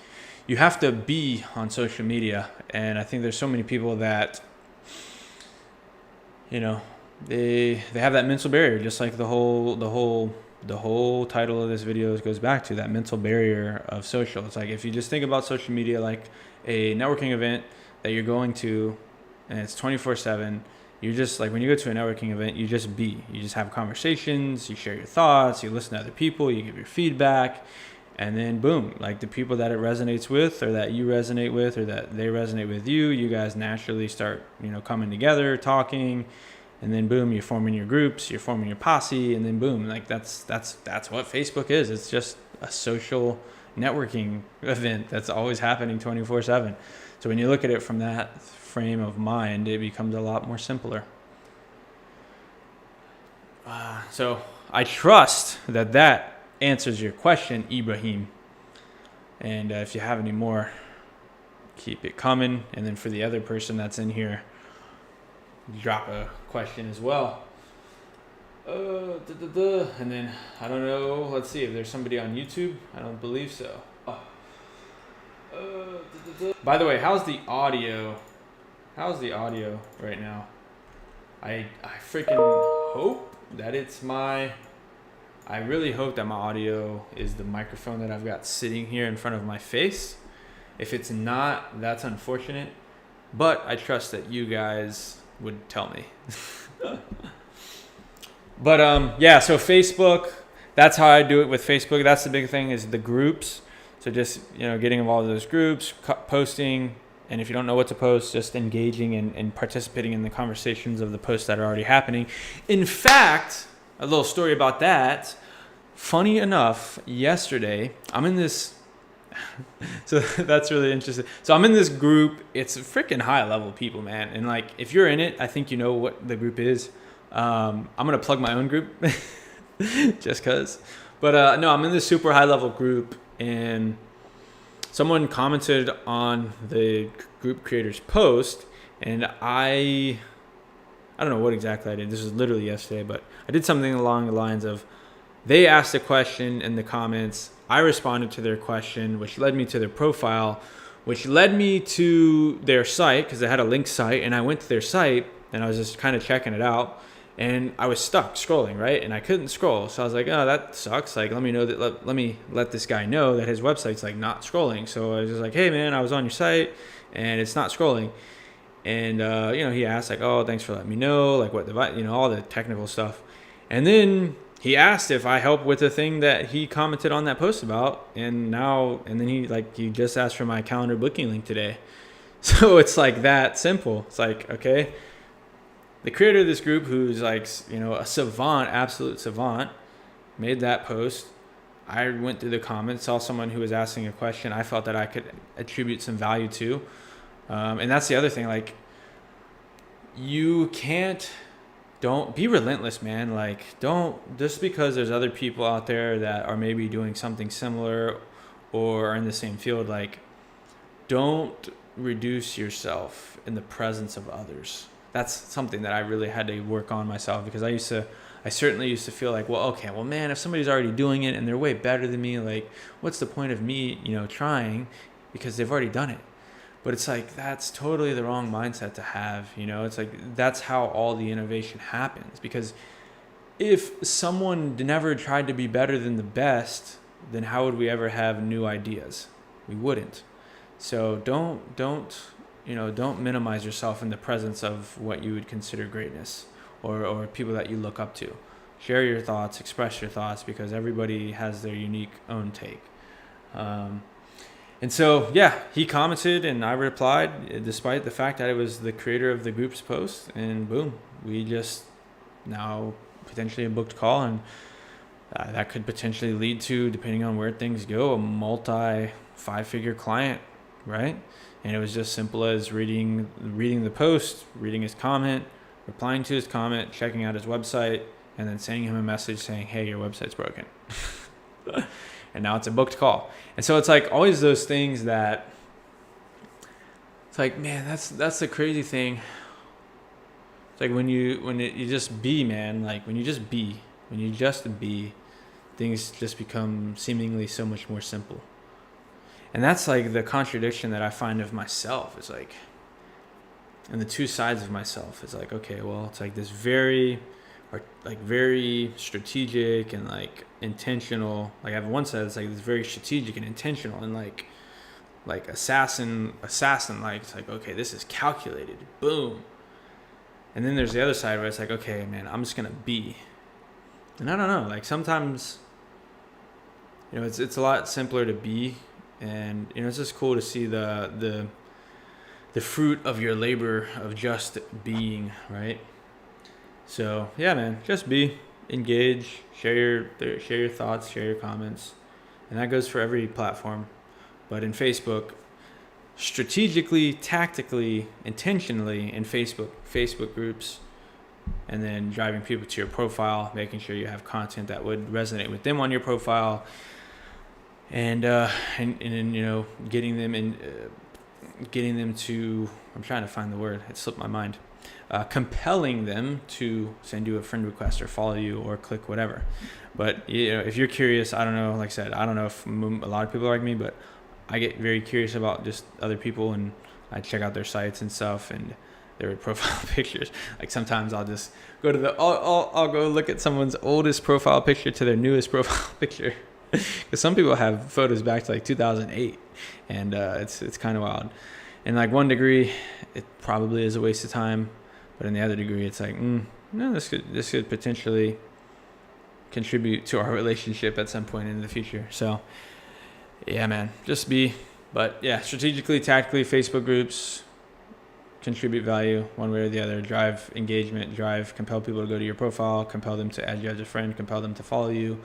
you have to be on social media, and I think there's so many people that they have that mental barrier, just like the whole title of this video goes back to that mental barrier of social. It's like if you just think about social media like a networking event that you're going to, and it's 24/7. You just like when you go to a networking event, you just have conversations, you share your thoughts, you listen to other people, you give your feedback, and then boom, like the people that it resonates with, or that you resonate with, or that they resonate with you, you guys naturally start coming together, talking. And then boom, you're forming your groups, you're forming your posse, and then boom, like that's what Facebook is. It's just a social networking event that's always happening 24/7. So when you look at it from that frame of mind, it becomes a lot more simpler. So I trust that answers your question, Ibrahim. And if you have any more, keep it coming. And then for the other person that's in here, drop a question as well. And then I don't know, let's see if there's somebody on YouTube. I don't believe so. By the way, how's the audio right now? I freaking hope that I really hope that my audio is the microphone that I've got sitting here in front of my face. If it's not, that's unfortunate, but I trust that you guys would tell me. But yeah, so Facebook, that's how I do it with Facebook. That's the big thing, is the groups. So just getting involved in those groups, posting, and if you don't know what to post, just engaging and participating in the conversations of the posts that are already happening. In fact, a little story about that. Funny enough, yesterday I'm in this so that's really interesting. So I'm in this group. It's a freaking high level people, man. And like, if you're in it, I think you know what the group is. I'm going to plug my own group just cause, but no, I'm in this super high level group, and someone commented on the group creators post, and I don't know what exactly I did. This was literally yesterday, but I did something along the lines of, they asked a question in the comments. I responded to their question, which led me to their profile, which led me to their site, because they had a link site, and I went to their site and I was just kind of checking it out, and I was stuck scrolling, right? And I couldn't scroll. So I was like, oh, that sucks. Like, let me let this guy know that his website's like not scrolling. So I was just like, hey man, I was on your site and it's not scrolling. And he asked like, oh, thanks for letting me know, like what device, all the technical stuff. And then he asked if I help with the thing that he commented on that post about, and then he just asked for my calendar booking link today. So it's like that simple. It's like, okay, the creator of this group, who's like, a savant, absolute savant, made that post. I went through the comments, saw someone who was asking a question I felt that I could attribute some value to. And that's the other thing, like, don't be relentless, man. Like, don't, just because there's other people out there that are maybe doing something similar or are in the same field, like, don't reduce yourself in the presence of others. That's something that I really had to work on myself, because I certainly used to feel like, well, man, if somebody's already doing it and they're way better than me, like, what's the point of me, trying, because they've already done it. But it's like, that's totally the wrong mindset to have. It's like, that's how all the innovation happens. Because if someone never tried to be better than the best, then how would we ever have new ideas? We wouldn't. So don't minimize yourself in the presence of what you would consider greatness, or people that you look up to. Share your thoughts, express your thoughts, because everybody has their unique own take. And so, yeah, he commented and I replied, despite the fact that it was the creator of the group's post, and boom, we just now potentially a booked call, and that could potentially lead to, depending on where things go, a multi-5-figure client, right? And it was just simple as reading the post, reading his comment, replying to his comment, checking out his website, and then sending him a message saying, hey, your website's broken. And now it's a booked call. And so it's like always those things that, it's like, man, that's the crazy thing. It's like you just be, man. Like when you just be, things just become seemingly so much more simple. And that's like the contradiction that I find of myself. It's like, and the two sides of myself is like, okay, well, it's like this very strategic and like intentional. Like I have one side that's like this very strategic and intentional and like assassin. Like it's like, okay, this is calculated. Boom. And then there's the other side where it's like, okay, man, I'm just gonna be. And I don't know. Like sometimes, it's a lot simpler to be. And it's just cool to see the fruit of your labor of just being, right? So yeah, man, just be, engage, share your thoughts, share your comments, and that goes for every platform. But in Facebook, strategically, tactically, intentionally in Facebook groups, and then driving people to your profile, making sure you have content that would resonate with them on your profile. And getting them to, I'm trying to find the word, it slipped my mind, compelling them to send you a friend request or follow you or click whatever. But if you're curious, I don't know, like I said, I don't know if a lot of people are like me, but I get very curious about just other people, and I check out their sites and stuff and their profile pictures. Like sometimes I'll just go to I'll go look at someone's oldest profile picture to their newest profile picture. Because some people have photos back to like 2008, and it's kind of wild. In like one degree, it probably is a waste of time, but in the other degree, it's like, no, this could potentially contribute to our relationship at some point in the future. So, yeah, man, just be. But yeah, strategically, tactically, Facebook groups contribute value one way or the other. Drive engagement, compel people to go to your profile, compel them to add you as a friend, compel them to follow you.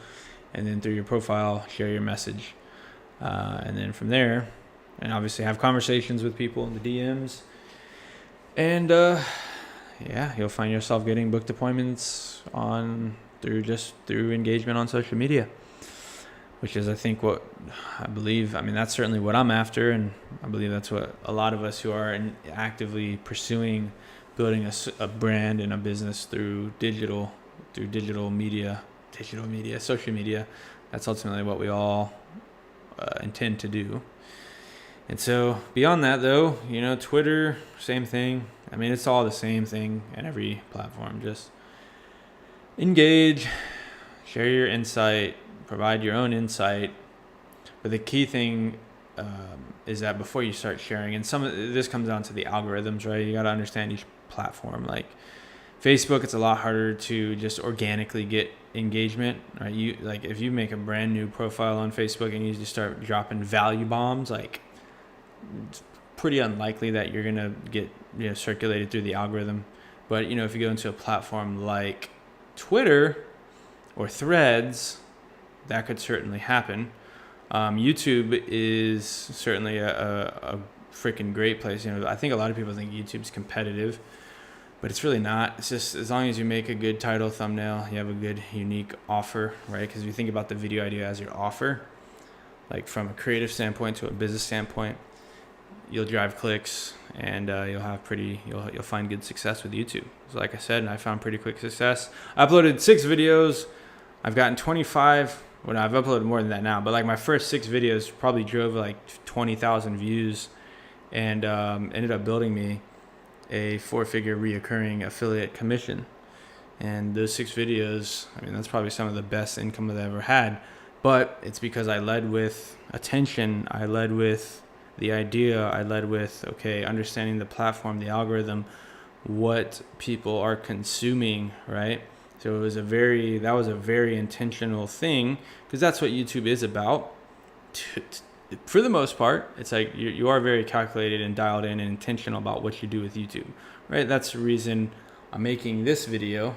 And then through your profile, share your message. And then from there, and obviously have conversations with people in the DMs. And you'll find yourself getting booked appointments through engagement on social media, which is, I think, what I believe. I mean, that's certainly what I'm after. And I believe that's what a lot of us who are actively pursuing building a brand and a business through digital media, social media, that's ultimately what we all intend to do. And so beyond that, though, Twitter, same thing. I mean, it's all the same thing in every platform. Just engage, share your insight, provide your own insight. But the key thing is that before you start sharing, and some of this comes down to the algorithms, right? You got to understand each platform. Like Facebook, it's a lot harder to just organically get engagement, right? If you make a brand new profile on Facebook and you just start dropping value bombs, like it's pretty unlikely that you're gonna get circulated through the algorithm. But if you go into a platform like Twitter or Threads, that could certainly happen. YouTube is certainly a freaking great place. I think a lot of people think YouTube's competitive, but it's really not. It's just as long as you make a good title, thumbnail, you have a good, unique offer, right? Because if you think about the video idea as your offer, like from a creative standpoint to a business standpoint, you'll drive clicks, and you'll find good success with YouTube. So like I said, I found pretty quick success. I uploaded 6 videos. I've gotten 25. Well, I've uploaded more than that now, but like my first 6 videos probably drove like 20,000 views, and ended up building me a 4-figure reoccurring affiliate commission. And those 6 videos, I mean, that's probably some of the best income that I've ever had. But it's because I led with attention. I led with the idea. I led with, understanding the platform, the algorithm, what people are consuming, right? So that was a very intentional thing, because that's what YouTube is about. For the most part, it's like you are very calculated and dialed in and intentional about what you do with YouTube, right? That's the reason I'm making this video,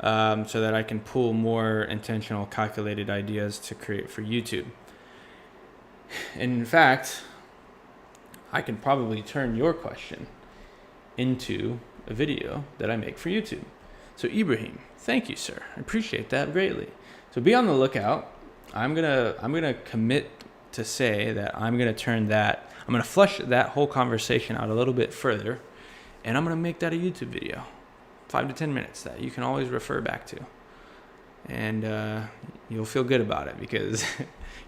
so that I can pull more intentional, calculated ideas to create for YouTube. And in fact, I can probably turn your question into a video that I make for YouTube. So Ibrahim, thank you, sir. I appreciate that greatly. So be on the lookout. I'm gonna commit to say that I'm gonna flesh that whole conversation out a little bit further, and I'm gonna make that a YouTube video. 5 to 10 minutes that you can always refer back to. And you'll feel good about it because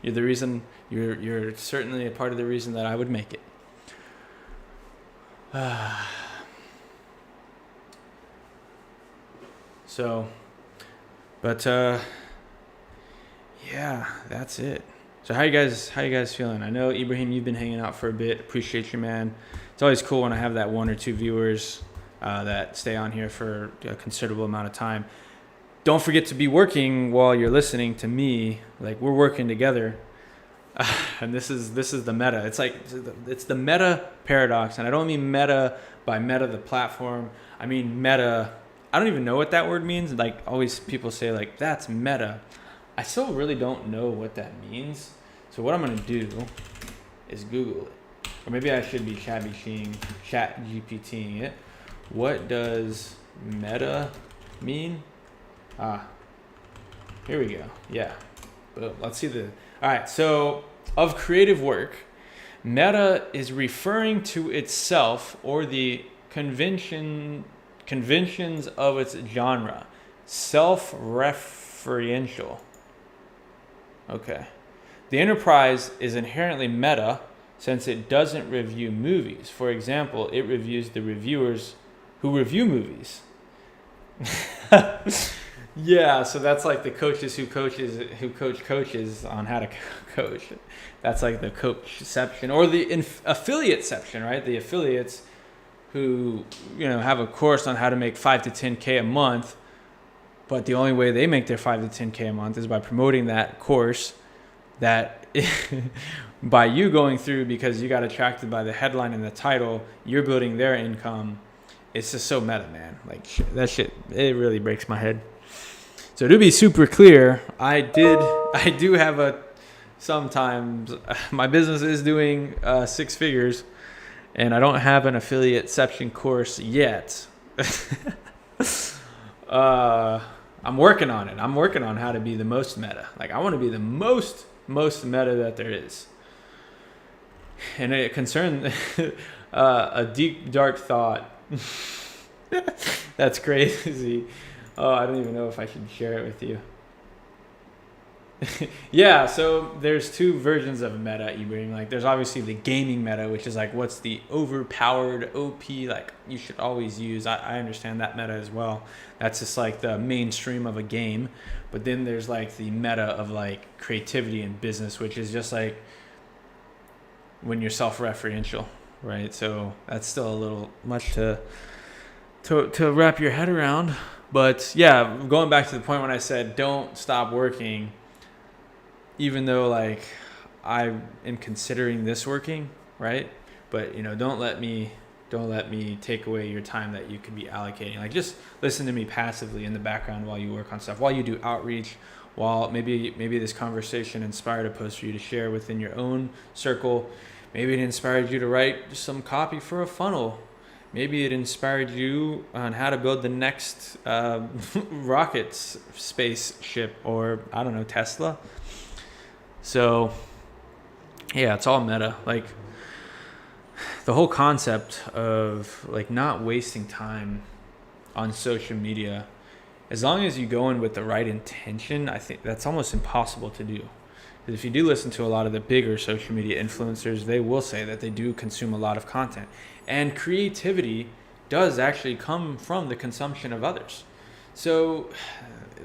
you're the reason, you're certainly a part of the reason that I would make it. Yeah, that's it. So how you guys feeling? I know, Ibrahim, you've been hanging out for a bit. Appreciate you, man. It's always cool when I have that 1 or 2 viewers that stay on here for a considerable amount of time. Don't forget to be working while you're listening to me. Like, we're working together. And this is the meta. It's the meta paradox. And I don't mean meta by Meta the platform. I mean meta. I don't even know what that word means. Like, always people say, like, that's meta. I still really don't know what that means. So what I'm going to do is Google it. Or maybe I should be ChatGPTing it. What does meta mean? Here we go. Yeah. Let's see all right. So of creative work, meta is referring to itself or the conventions of its genre. Self-referential. Okay. The enterprise is inherently meta since it doesn't review movies. For example, it reviews the reviewers who review movies. Yeah, so that's like the coaches who coach coaches on how to coach. That's like the coachception or the affiliateception, right? The affiliates who, have a course on how to make 5 to 10K a month, but the only way they make their 5 to 10K a month is by promoting that course that by you going through because you got attracted by the headline and the title, you're building their income. It's just so meta, man. Like, that shit, it really breaks my head. So to be super clear, I do have sometimes my business is doing 6 figures and I don't have an affiliateception course yet. I'm working on it. I'm working on how to be the most meta. Like, I want to be the most meta that there is. And it concerned a deep, dark thought. That's crazy. Oh, I don't even know if I should share it with you. Yeah, so there's 2 versions of meta, Ibrahim. Like, there's obviously the gaming meta, which is like what's the overpowered OP, like you should always use. I understand that meta as well. That's just like the mainstream of a game. But then there's like the meta of like creativity and business, which is just like when you're self-referential, right? So that's still a little much to wrap your head around. But yeah, going back to the point when I said don't stop working, even though like I am considering this working, right? But don't let me take away your time that you could be allocating. Like, just listen to me passively in the background while you work on stuff, while you do outreach, while maybe this conversation inspired a post for you to share within your own circle. Maybe it inspired you to write some copy for a funnel. Maybe it inspired you on how to build the next rocket spaceship, or I don't know, Tesla. So yeah, it's all meta. Like, the whole concept of like not wasting time on social media, as long as you go in with the right intention, I think that's almost impossible to do. Because if you do listen to a lot of the bigger social media influencers, they will say that they do consume a lot of content. And creativity does actually come from the consumption of others. So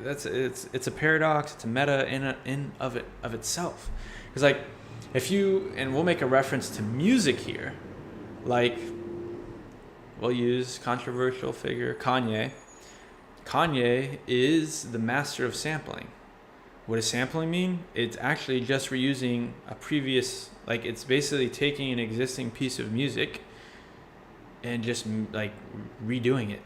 it's a paradox. It's a meta in of itself. Because like, and we'll make a reference to music here, like we'll use controversial figure Kanye. Kanye is the master of sampling. What does sampling mean? It's actually just reusing a previous, like, it's basically taking an existing piece of music and just like redoing it.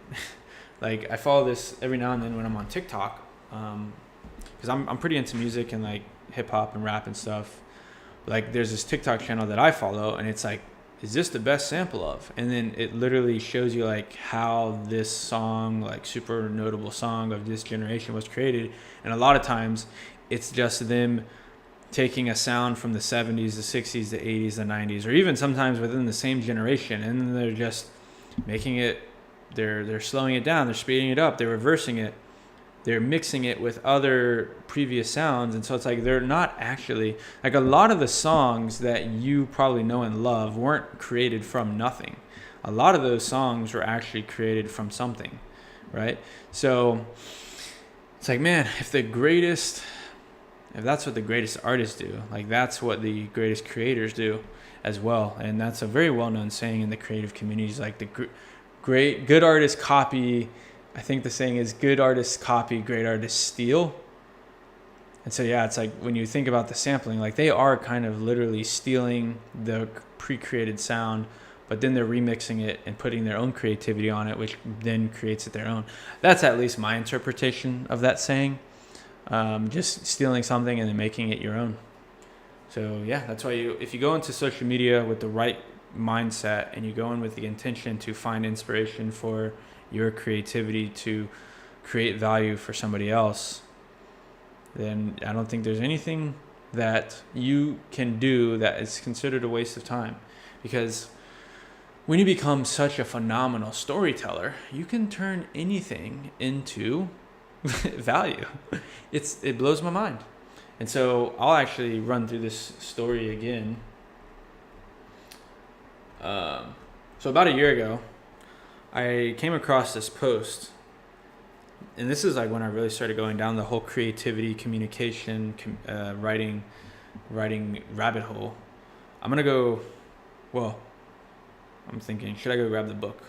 Like, I follow this every now and then when I'm on TikTok, because I'm pretty into music and like hip hop and rap and stuff. Like, there's this TikTok channel that I follow, and it's like, is this the best sample of? And then it literally shows you like how this song, like super notable song of this generation, was created. And a lot of times it's just them taking a sound from the 70s, the 60s, the 80s, the 90s, or even sometimes within the same generation, and then they're just making it they're slowing it down, they're speeding it up, they're reversing it, they're mixing it with other previous sounds. And so it's like they're not actually, like, a lot of the songs that you probably know and love weren't created from nothing. A lot of those songs were actually created from something, right? So it's like, man, if that's what the greatest artists do, like, that's what the greatest creators do as well. And that's a very well-known saying in the creative communities, like good artists copy. I think the saying is good artists copy, great artists steal. And so, yeah, it's like when you think about the sampling, like, they are kind of literally stealing the pre-created sound, but then they're remixing it and putting their own creativity on it, which then creates it their own. That's at least my interpretation of that saying. Just stealing something and then making it your own. So yeah, that's why if you go into social media with the right mindset and you go in with the intention to find inspiration for your creativity to create value for somebody else, then I don't think there's anything that you can do that is considered a waste of time. Because when you become such a phenomenal storyteller, you can turn anything into value. It blows my mind. And so I'll actually run through this story again. So about a year ago, I came across this post, and this is like when I really started going down the whole creativity, communication, writing rabbit hole. I'm thinking, should I go grab the book?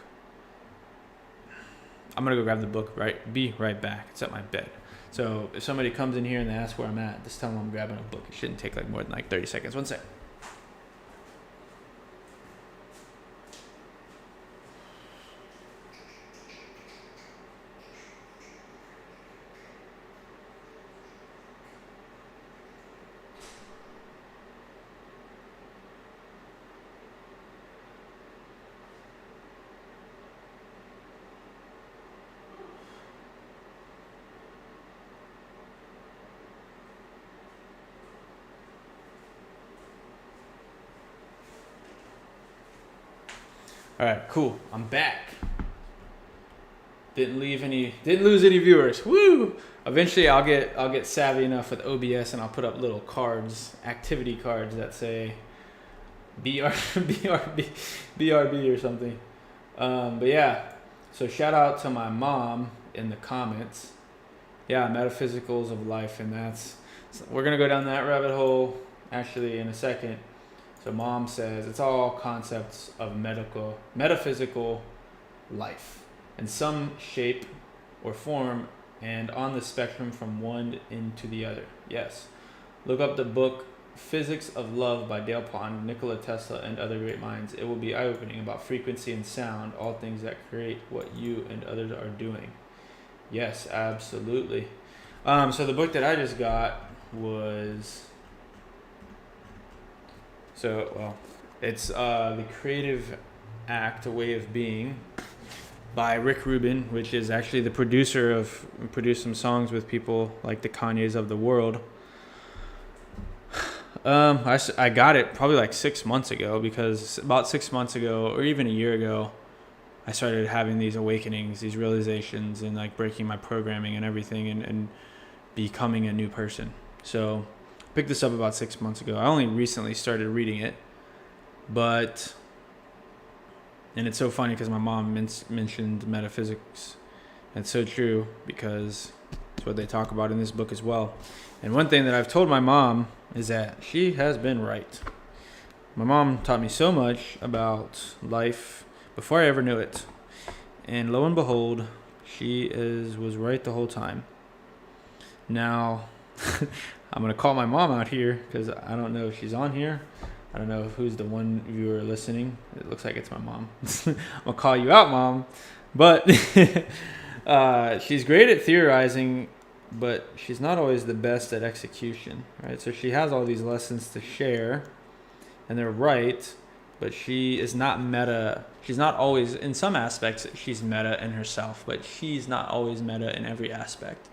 I'm going to go grab the book, be right back. It's at my bed. So if somebody comes in here and they ask where I'm at, just tell them I'm grabbing a book. It shouldn't take like more than like 30 seconds. One sec. All right, cool. I'm back. Didn't lose any viewers. Woo! Eventually, I'll get savvy enough with OBS, and I'll put up little cards, activity cards that say BRB or something. But yeah, so shout out to my mom in the comments. Yeah, metaphysicals of life, and we're gonna go down that rabbit hole actually in a second. So mom says it's all concepts of metaphysical life in some shape or form and on the spectrum from one into the other. Yes. Look up the book Physics of Love by Dale Pond, Nikola Tesla, and other great minds. It will be eye-opening about frequency and sound, all things that create what you and others are doing. Yes, absolutely. So the book that I just got was... it's The Creative Act, A Way of Being by Rick Rubin, which is actually the producer produced some songs with people like the Kanyes of the world. I got it probably like 6 months ago, because about 6 months ago or even a year ago, I started having these awakenings, these realizations, and like breaking my programming and everything and becoming a new person. So picked this up about 6 months ago. I only recently started reading it, and it's so funny because my mom mentioned metaphysics. It's so true, because it's what they talk about in this book as well. And one thing that I've told my mom is that she has been right. My mom taught me so much about life before I ever knew it. And lo and behold, she was right the whole time. Now, I'm going to call my mom out here because I don't know if she's on here. I don't know who's the one viewer listening. It looks like it's my mom. I'm going to call you out, Mom. But she's great at theorizing, but she's not always the best at execution, right? So she has all these lessons to share, and they're right, but she is not meta. She's not always, in some aspects, she's meta in herself, but she's not always meta in every aspect.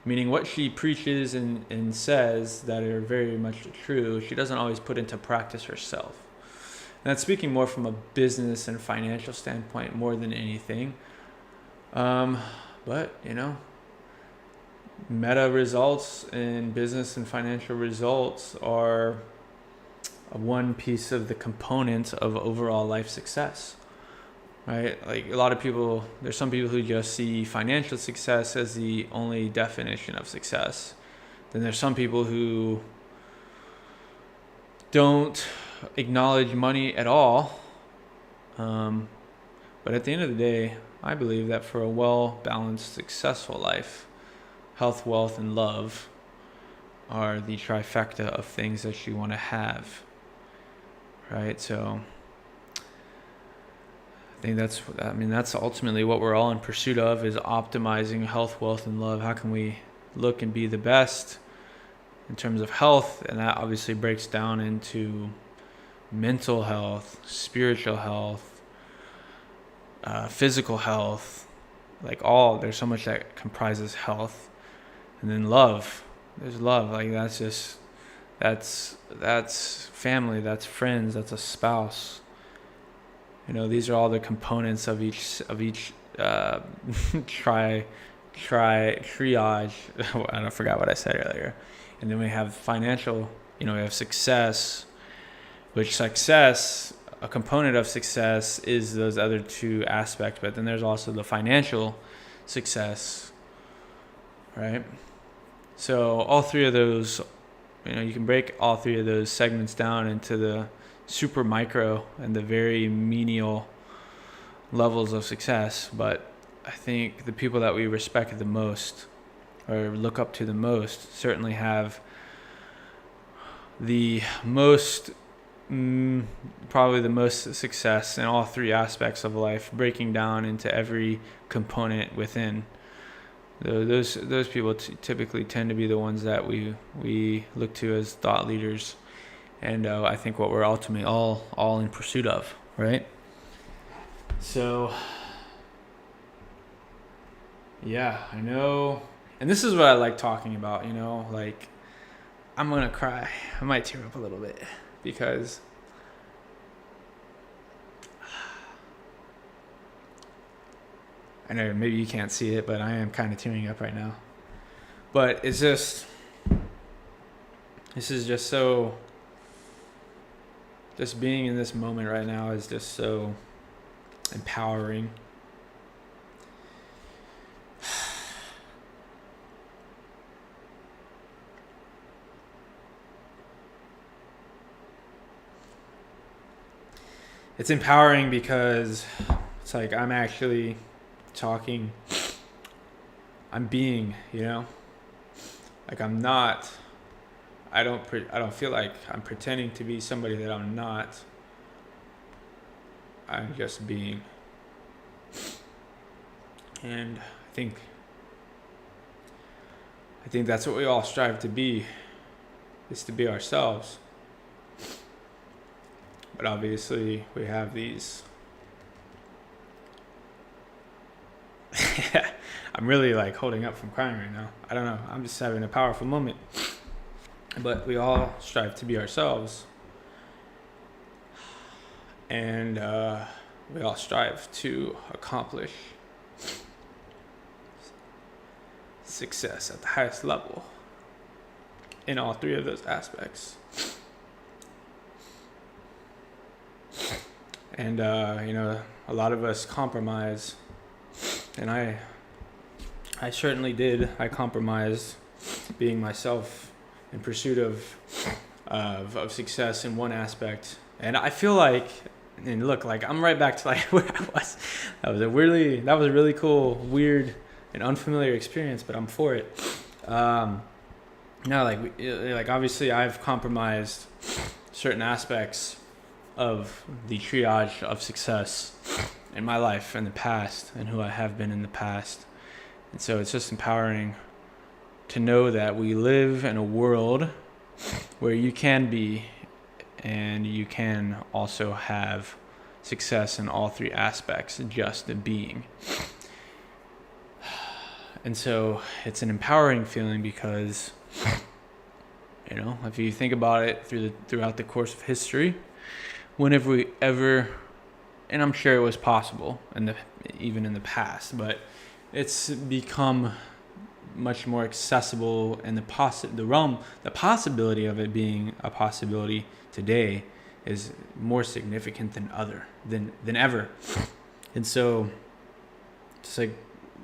Meaning what she preaches and says that are very much true, she doesn't always put into practice herself. And that's speaking more from a business and financial standpoint more than anything. Um, but meta results and business and financial results are one piece of the component of overall life success, right? Like a lot of people, there's some people who just see financial success as the only definition of success. Then there's some people who don't acknowledge money at all. But at the end of the day, I believe that for a well-balanced, successful life, health, wealth, and love are the trifecta of things that you want to have, right? So I think that's ultimately what we're all in pursuit of, is optimizing health, wealth, and love. How can we look and be the best in terms of health? And that obviously breaks down into mental health, spiritual health, physical health, there's so much that comprises health. And then love, there's love, like that's family, that's friends, that's a spouse. These are all the components of each triage. I forgot what I said earlier. And then we have financial, we have success, a component of success is those other two aspects, but then there's also the financial success, right? So all three of those, you can break all three of those segments down into the super micro and the very menial levels of success. But I think the people that we respect the most or look up to the most certainly have the most probably the most success in all three aspects of life, breaking down into every component within. Those people typically tend to be the ones that we look to as thought leaders, and I think what we're ultimately all in pursuit of, right? So yeah, I know, and this is what I like talking about. I'm gonna cry. I might tear up a little bit because I know maybe you can't see it, but I am kind of tearing up right now. But this is just so, just being in this moment right now is just so empowering. It's empowering because it's like I'm actually talking, I'm being, like I'm not, I don't feel like I'm pretending to be somebody that I'm not. I'm just being. And I think that's what we all strive to be, is to be ourselves. But obviously we have these I'm really holding up from crying right now. I don't know. I'm just having a powerful moment. But we all strive to be ourselves. And we all strive to accomplish success at the highest level in all three of those aspects. And, a lot of us compromise. And I certainly did. I compromised being myself in pursuit of success in one aspect. And I feel like, and look, I'm right back to where I was. That was a really cool, weird, and unfamiliar experience, but I'm for it. Obviously I've compromised certain aspects of the triage of success in my life in the past and who I have been in the past. And so it's just empowering to know that we live in a world where you can be and you can also have success in all three aspects, just the being. And so it's an empowering feeling because, if you think about it throughout the course of history, when have we ever and I'm sure it was possible even in the past, but it's become much more accessible, and the possibility of it being a possibility today is more significant than ever. And so it's like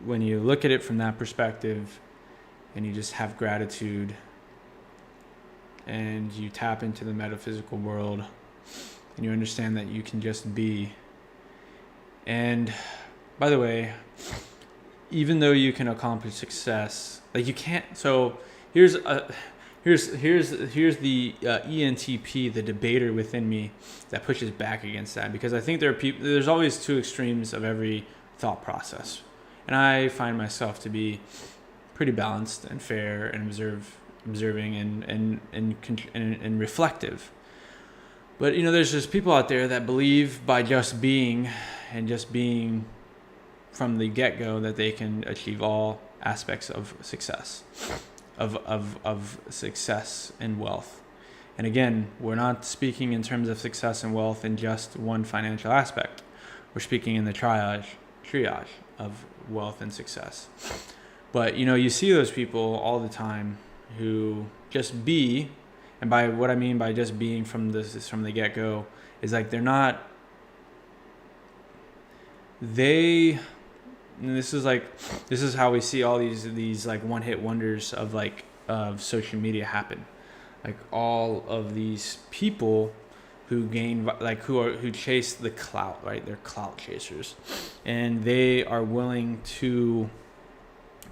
when you look at it from that perspective and you just have gratitude and you tap into the metaphysical world and you understand that you can just be. And by the way, even though you can accomplish success, like you can't. So here's the ENTP, the debater within me, that pushes back against that, because I think there's always two extremes of every thought process, and I find myself to be pretty balanced and fair and observing and reflective. But there's just people out there that believe by just being from the get-go that they can achieve all aspects of success, of success and wealth. And again, we're not speaking in terms of success and wealth in just one financial aspect. We're speaking in the triage of wealth and success. But you see those people all the time who just be, and by what I mean by just being from the get-go is like this is how we see all these like one-hit wonders of social media happen. Like all of these people who who chase the clout, right? They're clout chasers, and they are willing to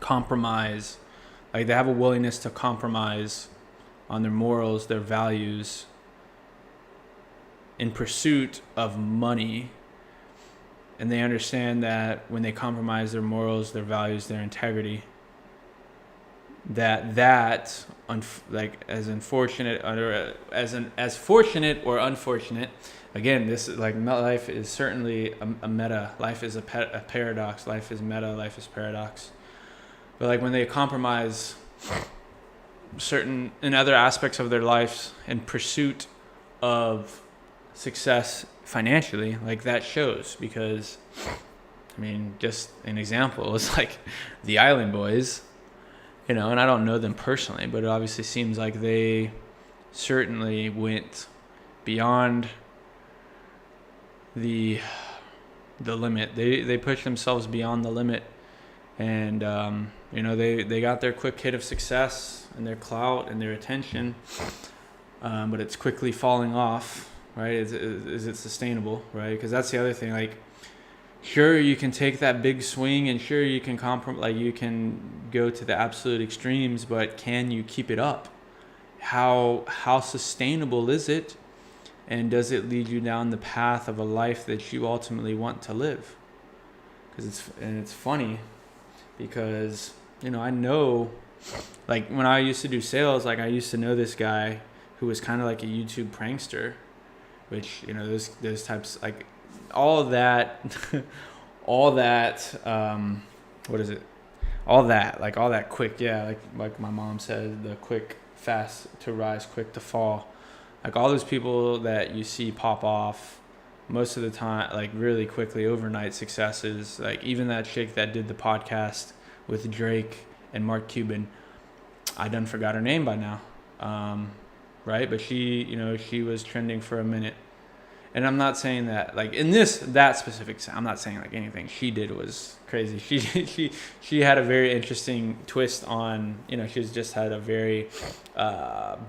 compromise. Like they have a willingness to compromise on their morals, their values, in pursuit of money. And they understand that when they compromise their morals, their values, their integrity, as fortunate or unfortunate. Again, this is like life is certainly a meta. Life is a paradox. Life is meta. Life is paradox. But like when they compromise certain in other aspects of their lives in pursuit of success financially, like that shows. Because just an example is like the Island Boys, and I don't know them personally, but it obviously seems like they certainly went beyond the limit. They pushed themselves beyond the limit, and they got their quick hit of success and their clout and their attention, but it's quickly falling off. Right? Is it sustainable? Right? Because that's the other thing. Like, sure, you can take that big swing, and sure, you can you can go to the absolute extremes, but can you keep it up? How sustainable is it? And does it lead you down the path of a life that you ultimately want to live? Because it's funny, because I know, like when I used to do sales, like I used to know this guy who was kind of like a YouTube prankster. Which those types, like all that what is it, all that quick, like my mom said, the quick fast to rise, quick to fall, like all those people that you see pop off most of the time, like really quickly, overnight successes. Like even that chick that did the podcast with Drake and Mark Cuban, I done forgot her name by now. Right, but she was trending for a minute, and I'm not saying that like in that specific. I'm not saying like anything she did was crazy. She had a very interesting twist on. She's just had a very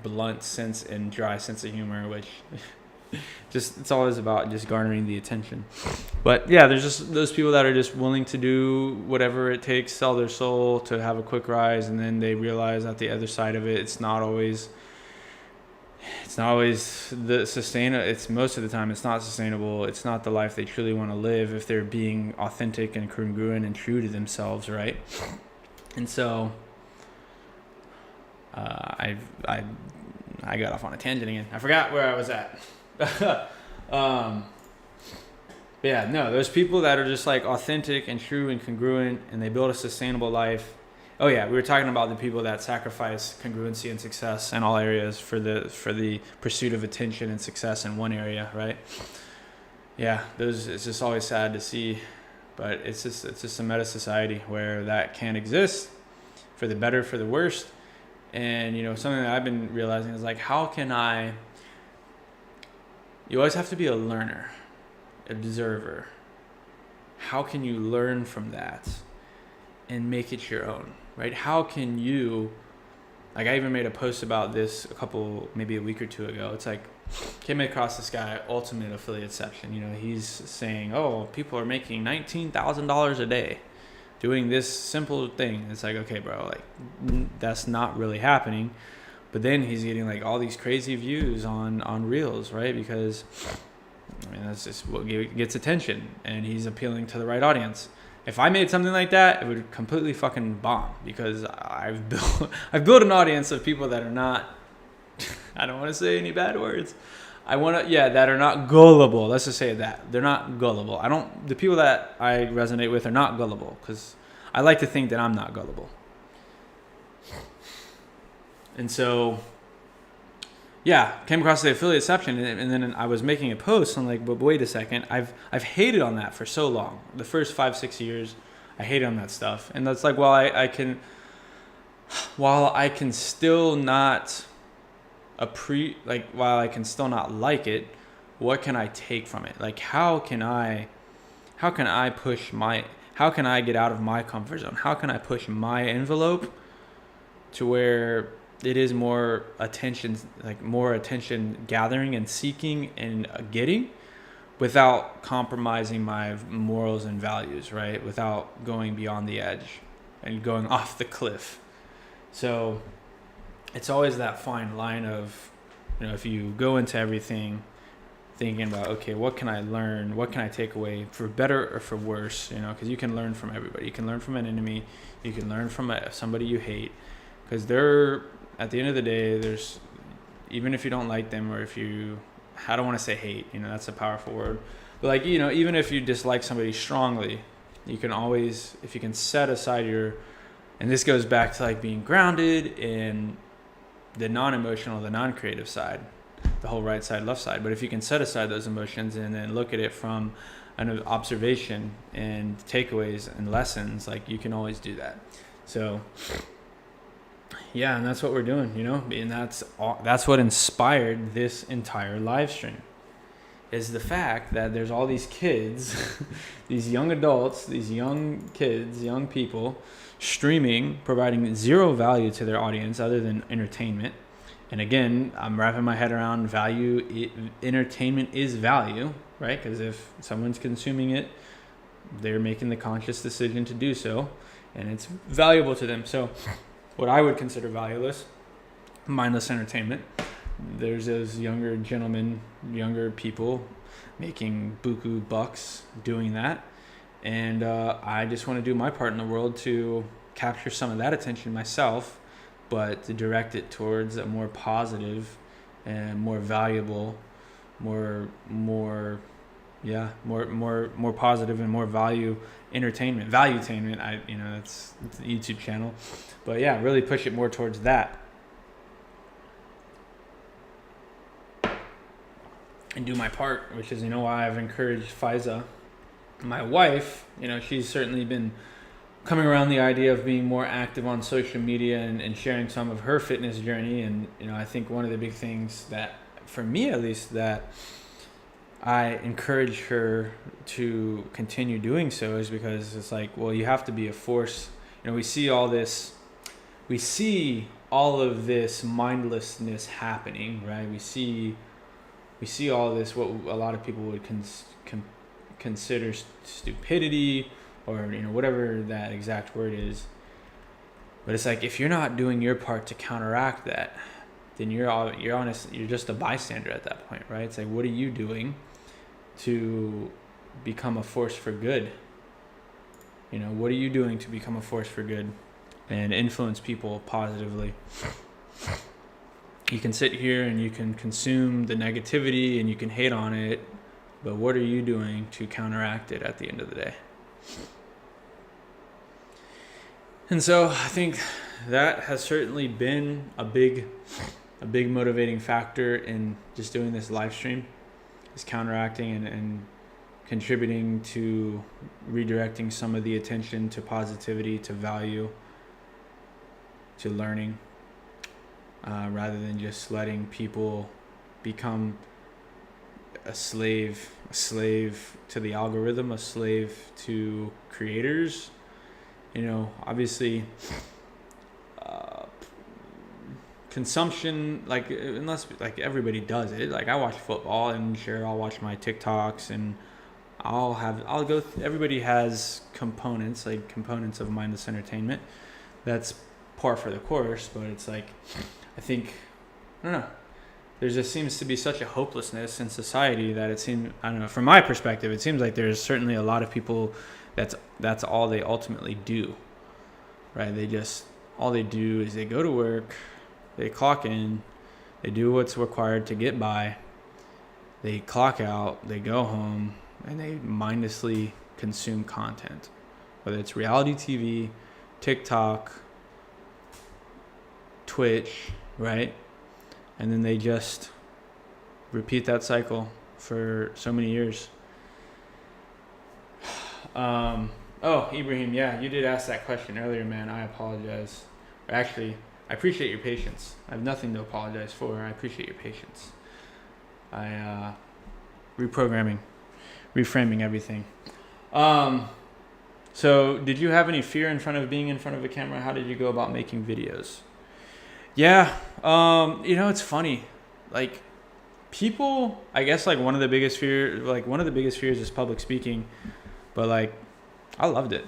blunt sense and dry sense of humor, which it's always about just garnering the attention. But yeah, there's just those people that are just willing to do whatever it takes, sell their soul to have a quick rise, and then they realize at the other side of it, it's not always the sustainable. It's most of the time it's not sustainable. It's not the life they truly want to live if they're being authentic and congruent and true to themselves, right? And so I got off on a tangent again. I forgot where I was at. Yeah, no, those people that are just like authentic and true and congruent, and they build a sustainable life. Oh yeah, we were talking about the people that sacrifice congruency and success in all areas for the pursuit of attention and success in one area, right? Yeah, those, it's just always sad to see, but it's just a meta society where that can't exist, for the better, for the worst. And something that I've been realizing is like, how can I? You always have to be a learner, observer. How can you learn from that and make it your own, right? How can you? Like, I even made a post about this maybe a week or two ago. It's like, came across this guy, Ultimate Affiliateception. He's saying, oh, people are making $19,000 a day doing this simple thing. It's like, okay, bro, like, that's not really happening. But then he's getting like all these crazy views on Reels, right? Because that's just what gets attention, and he's appealing to the right audience. If I made something like that, it would completely fucking bomb, because I've built an audience of people that are not, I don't want to say any bad words. That are not gullible. Let's just say that. They're not gullible. The people that I resonate with are not gullible, because I like to think that I'm not gullible. And so, came across the Affiliateception, and then I was making a post. I'm like, but wait a second, I've hated on that for so long. The first 5-6 years, I hated on that stuff, and that's like, while I can still not while I can still not like it, what can I take from it? Like, how can I get out of my comfort zone? How can I push my envelope to where it is more attention gathering and seeking and getting, without compromising my morals and values, right? Without going beyond the edge and going off the cliff. So it's always that fine line of, if you go into everything thinking about, okay, what can I learn? What can I take away, for better or for worse? Because you can learn from everybody. You can learn from an enemy. You can learn from somebody you hate. Because at the end of the day, even if you don't like them, or if you, I don't want to say hate, that's a powerful word. But like, even if you dislike somebody strongly, you can always, if you can set aside and this goes back to like being grounded in the non-emotional, the non-creative side, the whole right side, left side. But if you can set aside those emotions and then look at it from an observation and takeaways and lessons, like, you can always do that. So and that's what we're doing, and that's what inspired this entire live stream, is the fact that there's all these kids, these young adults, these young kids, young people streaming, providing zero value to their audience other than entertainment. And again, I'm wrapping my head around value. Entertainment is value, right? Because if someone's consuming it, they're making the conscious decision to do so, and it's valuable to them. So what I would consider valueless, mindless entertainment. There's those younger people making buku bucks doing that. And I just want to do my part in the world to capture some of that attention myself, but to direct it towards a more positive and more valuable, more positive and more valuetainment. That's the YouTube channel. But really push it more towards that. And do my part, which is, why I've encouraged Faiza, my wife. She's certainly been coming around the idea of being more active on social media and sharing some of her fitness journey. And, I think one of the big things that, for me at least, that I encourage her to continue doing so is because it's like, well, you have to be a force. We see all of this mindlessness happening, right? We see all this, what a lot of people would consider stupidity, or whatever that exact word is. But it's like, if you're not doing your part to counteract that, then you're just a bystander at that point, right? It's like, what are you doing to become a force for good? What are you doing to become a force for good and influence people positively? You can sit here and you can consume the negativity and you can hate on it, but what are you doing to counteract it at the end of the day? And so I think that has certainly been a big motivating factor in just doing this live stream, is counteracting and contributing to redirecting some of the attention to positivity, to value, to learning, rather than just letting people become a slave to the algorithm, a slave to creators. Obviously, consumption, like, unless like everybody does it, like I watch football and sure I'll watch my TikToks and everybody has components of mindless entertainment. That's par for the course, but it's like, I think, I don't know, there just seems to be such a hopelessness in society that it seems, I don't know, from my perspective, it seems like there's certainly a lot of people that's all they ultimately do, right? All they do is they go to work, they clock in, they do what's required to get by, they clock out, they go home, and they mindlessly consume content, whether it's reality TV, TikTok, Twitch, right? And then they just repeat that cycle for so many years. Ibrahim, yeah, you did ask that question earlier, man. I apologize. Actually, I appreciate your patience. I have nothing to apologize for. I appreciate your patience. Reframing everything. So did you have any fear in front of being in front of a camera? How did you go about making videos? Yeah, it's funny. Like, people, I guess, like one of the biggest fears is public speaking, but like, I loved it.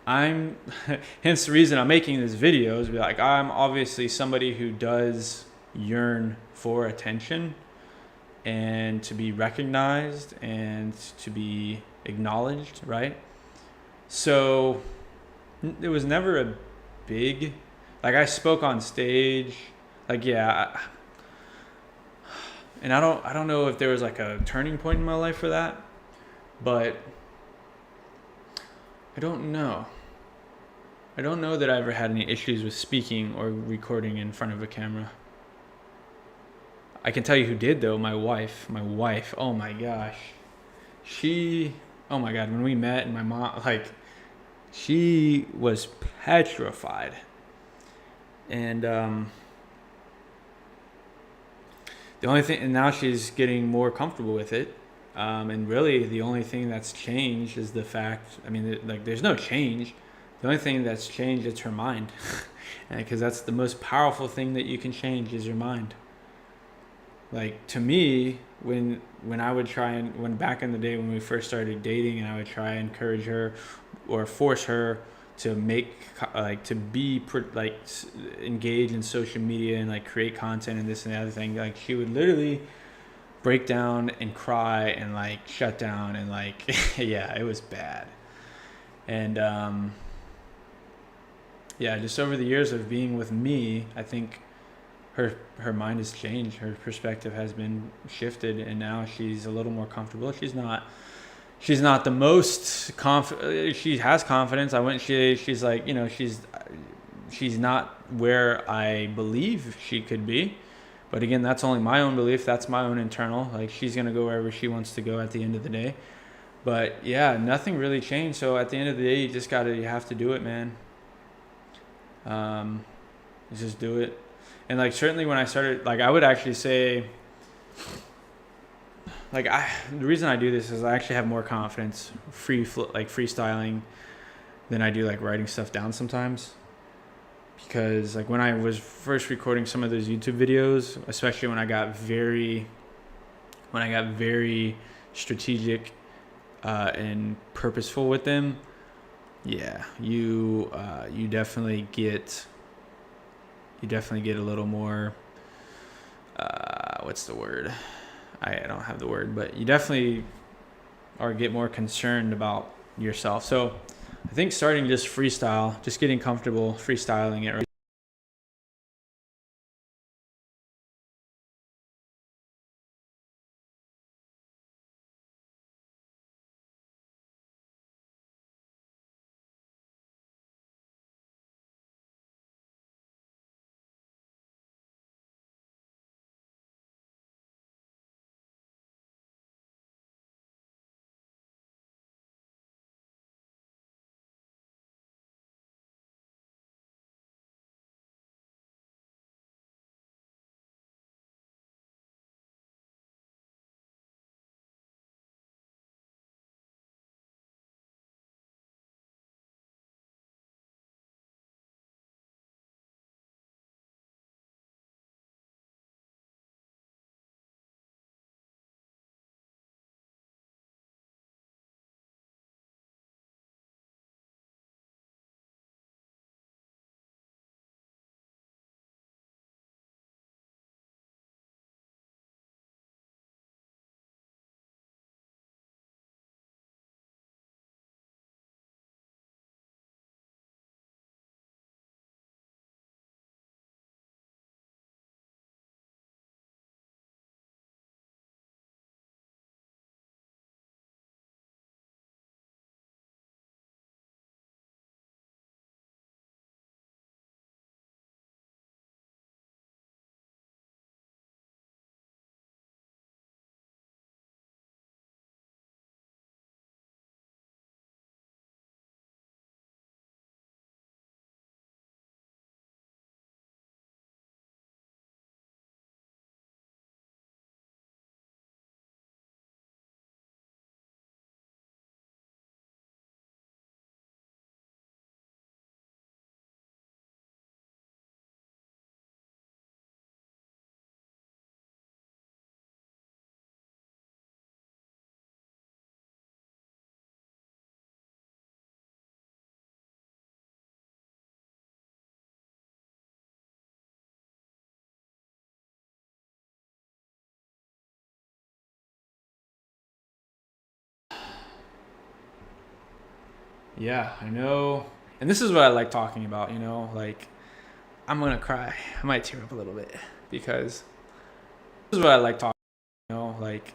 Hence the reason I'm making this video is like, I'm obviously somebody who does yearn for attention and to be recognized and to be acknowledged, right? So it was never a big, like, I spoke on stage, like, yeah, and I don't know if there was like a turning point in my life for that, but I don't know that I ever had any issues with speaking or recording in front of a camera. I can tell you who did, though. My wife, oh my gosh. Oh my God, when we met, and my mom, like, she was petrified. And the only thing, and now she's getting more comfortable with it. And really, the only thing that's changed is the fact, there's no change. The only thing that's changed is her mind. Because that's the most powerful thing that you can change is your mind. Like, to me, when I would try and, when back in the day when we first started dating, and I would try and encourage her or force her to engage in social media and like create content and this and the other thing, like, she would literally break down and cry and like shut down and like yeah, it was bad. And just over the years of being with me, I think her mind has changed. Her perspective has been shifted, and now she's a little more comfortable. She's not the most she has confidence. She's like, she's not where I believe she could be. But again, that's only my own belief. That's my own internal. Like, she's going to go wherever she wants to go at the end of the day. But yeah, nothing really changed. So at the end of the day, you have to do it, man. Just do it. And like, certainly when I started, like, I would actually say, like, the reason I do this is I actually have more confidence freestyling than I do like writing stuff down sometimes. Because like when I was first recording some of those YouTube videos, especially when I got very strategic and purposeful with them, yeah, you definitely get a little more, what's the word? I don't have the word, but you definitely get more concerned about yourself. So I think starting just getting comfortable freestyling it, right? Yeah, I know. And this is what I like talking about, you know, like I'm gonna cry. I might tear up a little bit because this is what I like talking, you know, like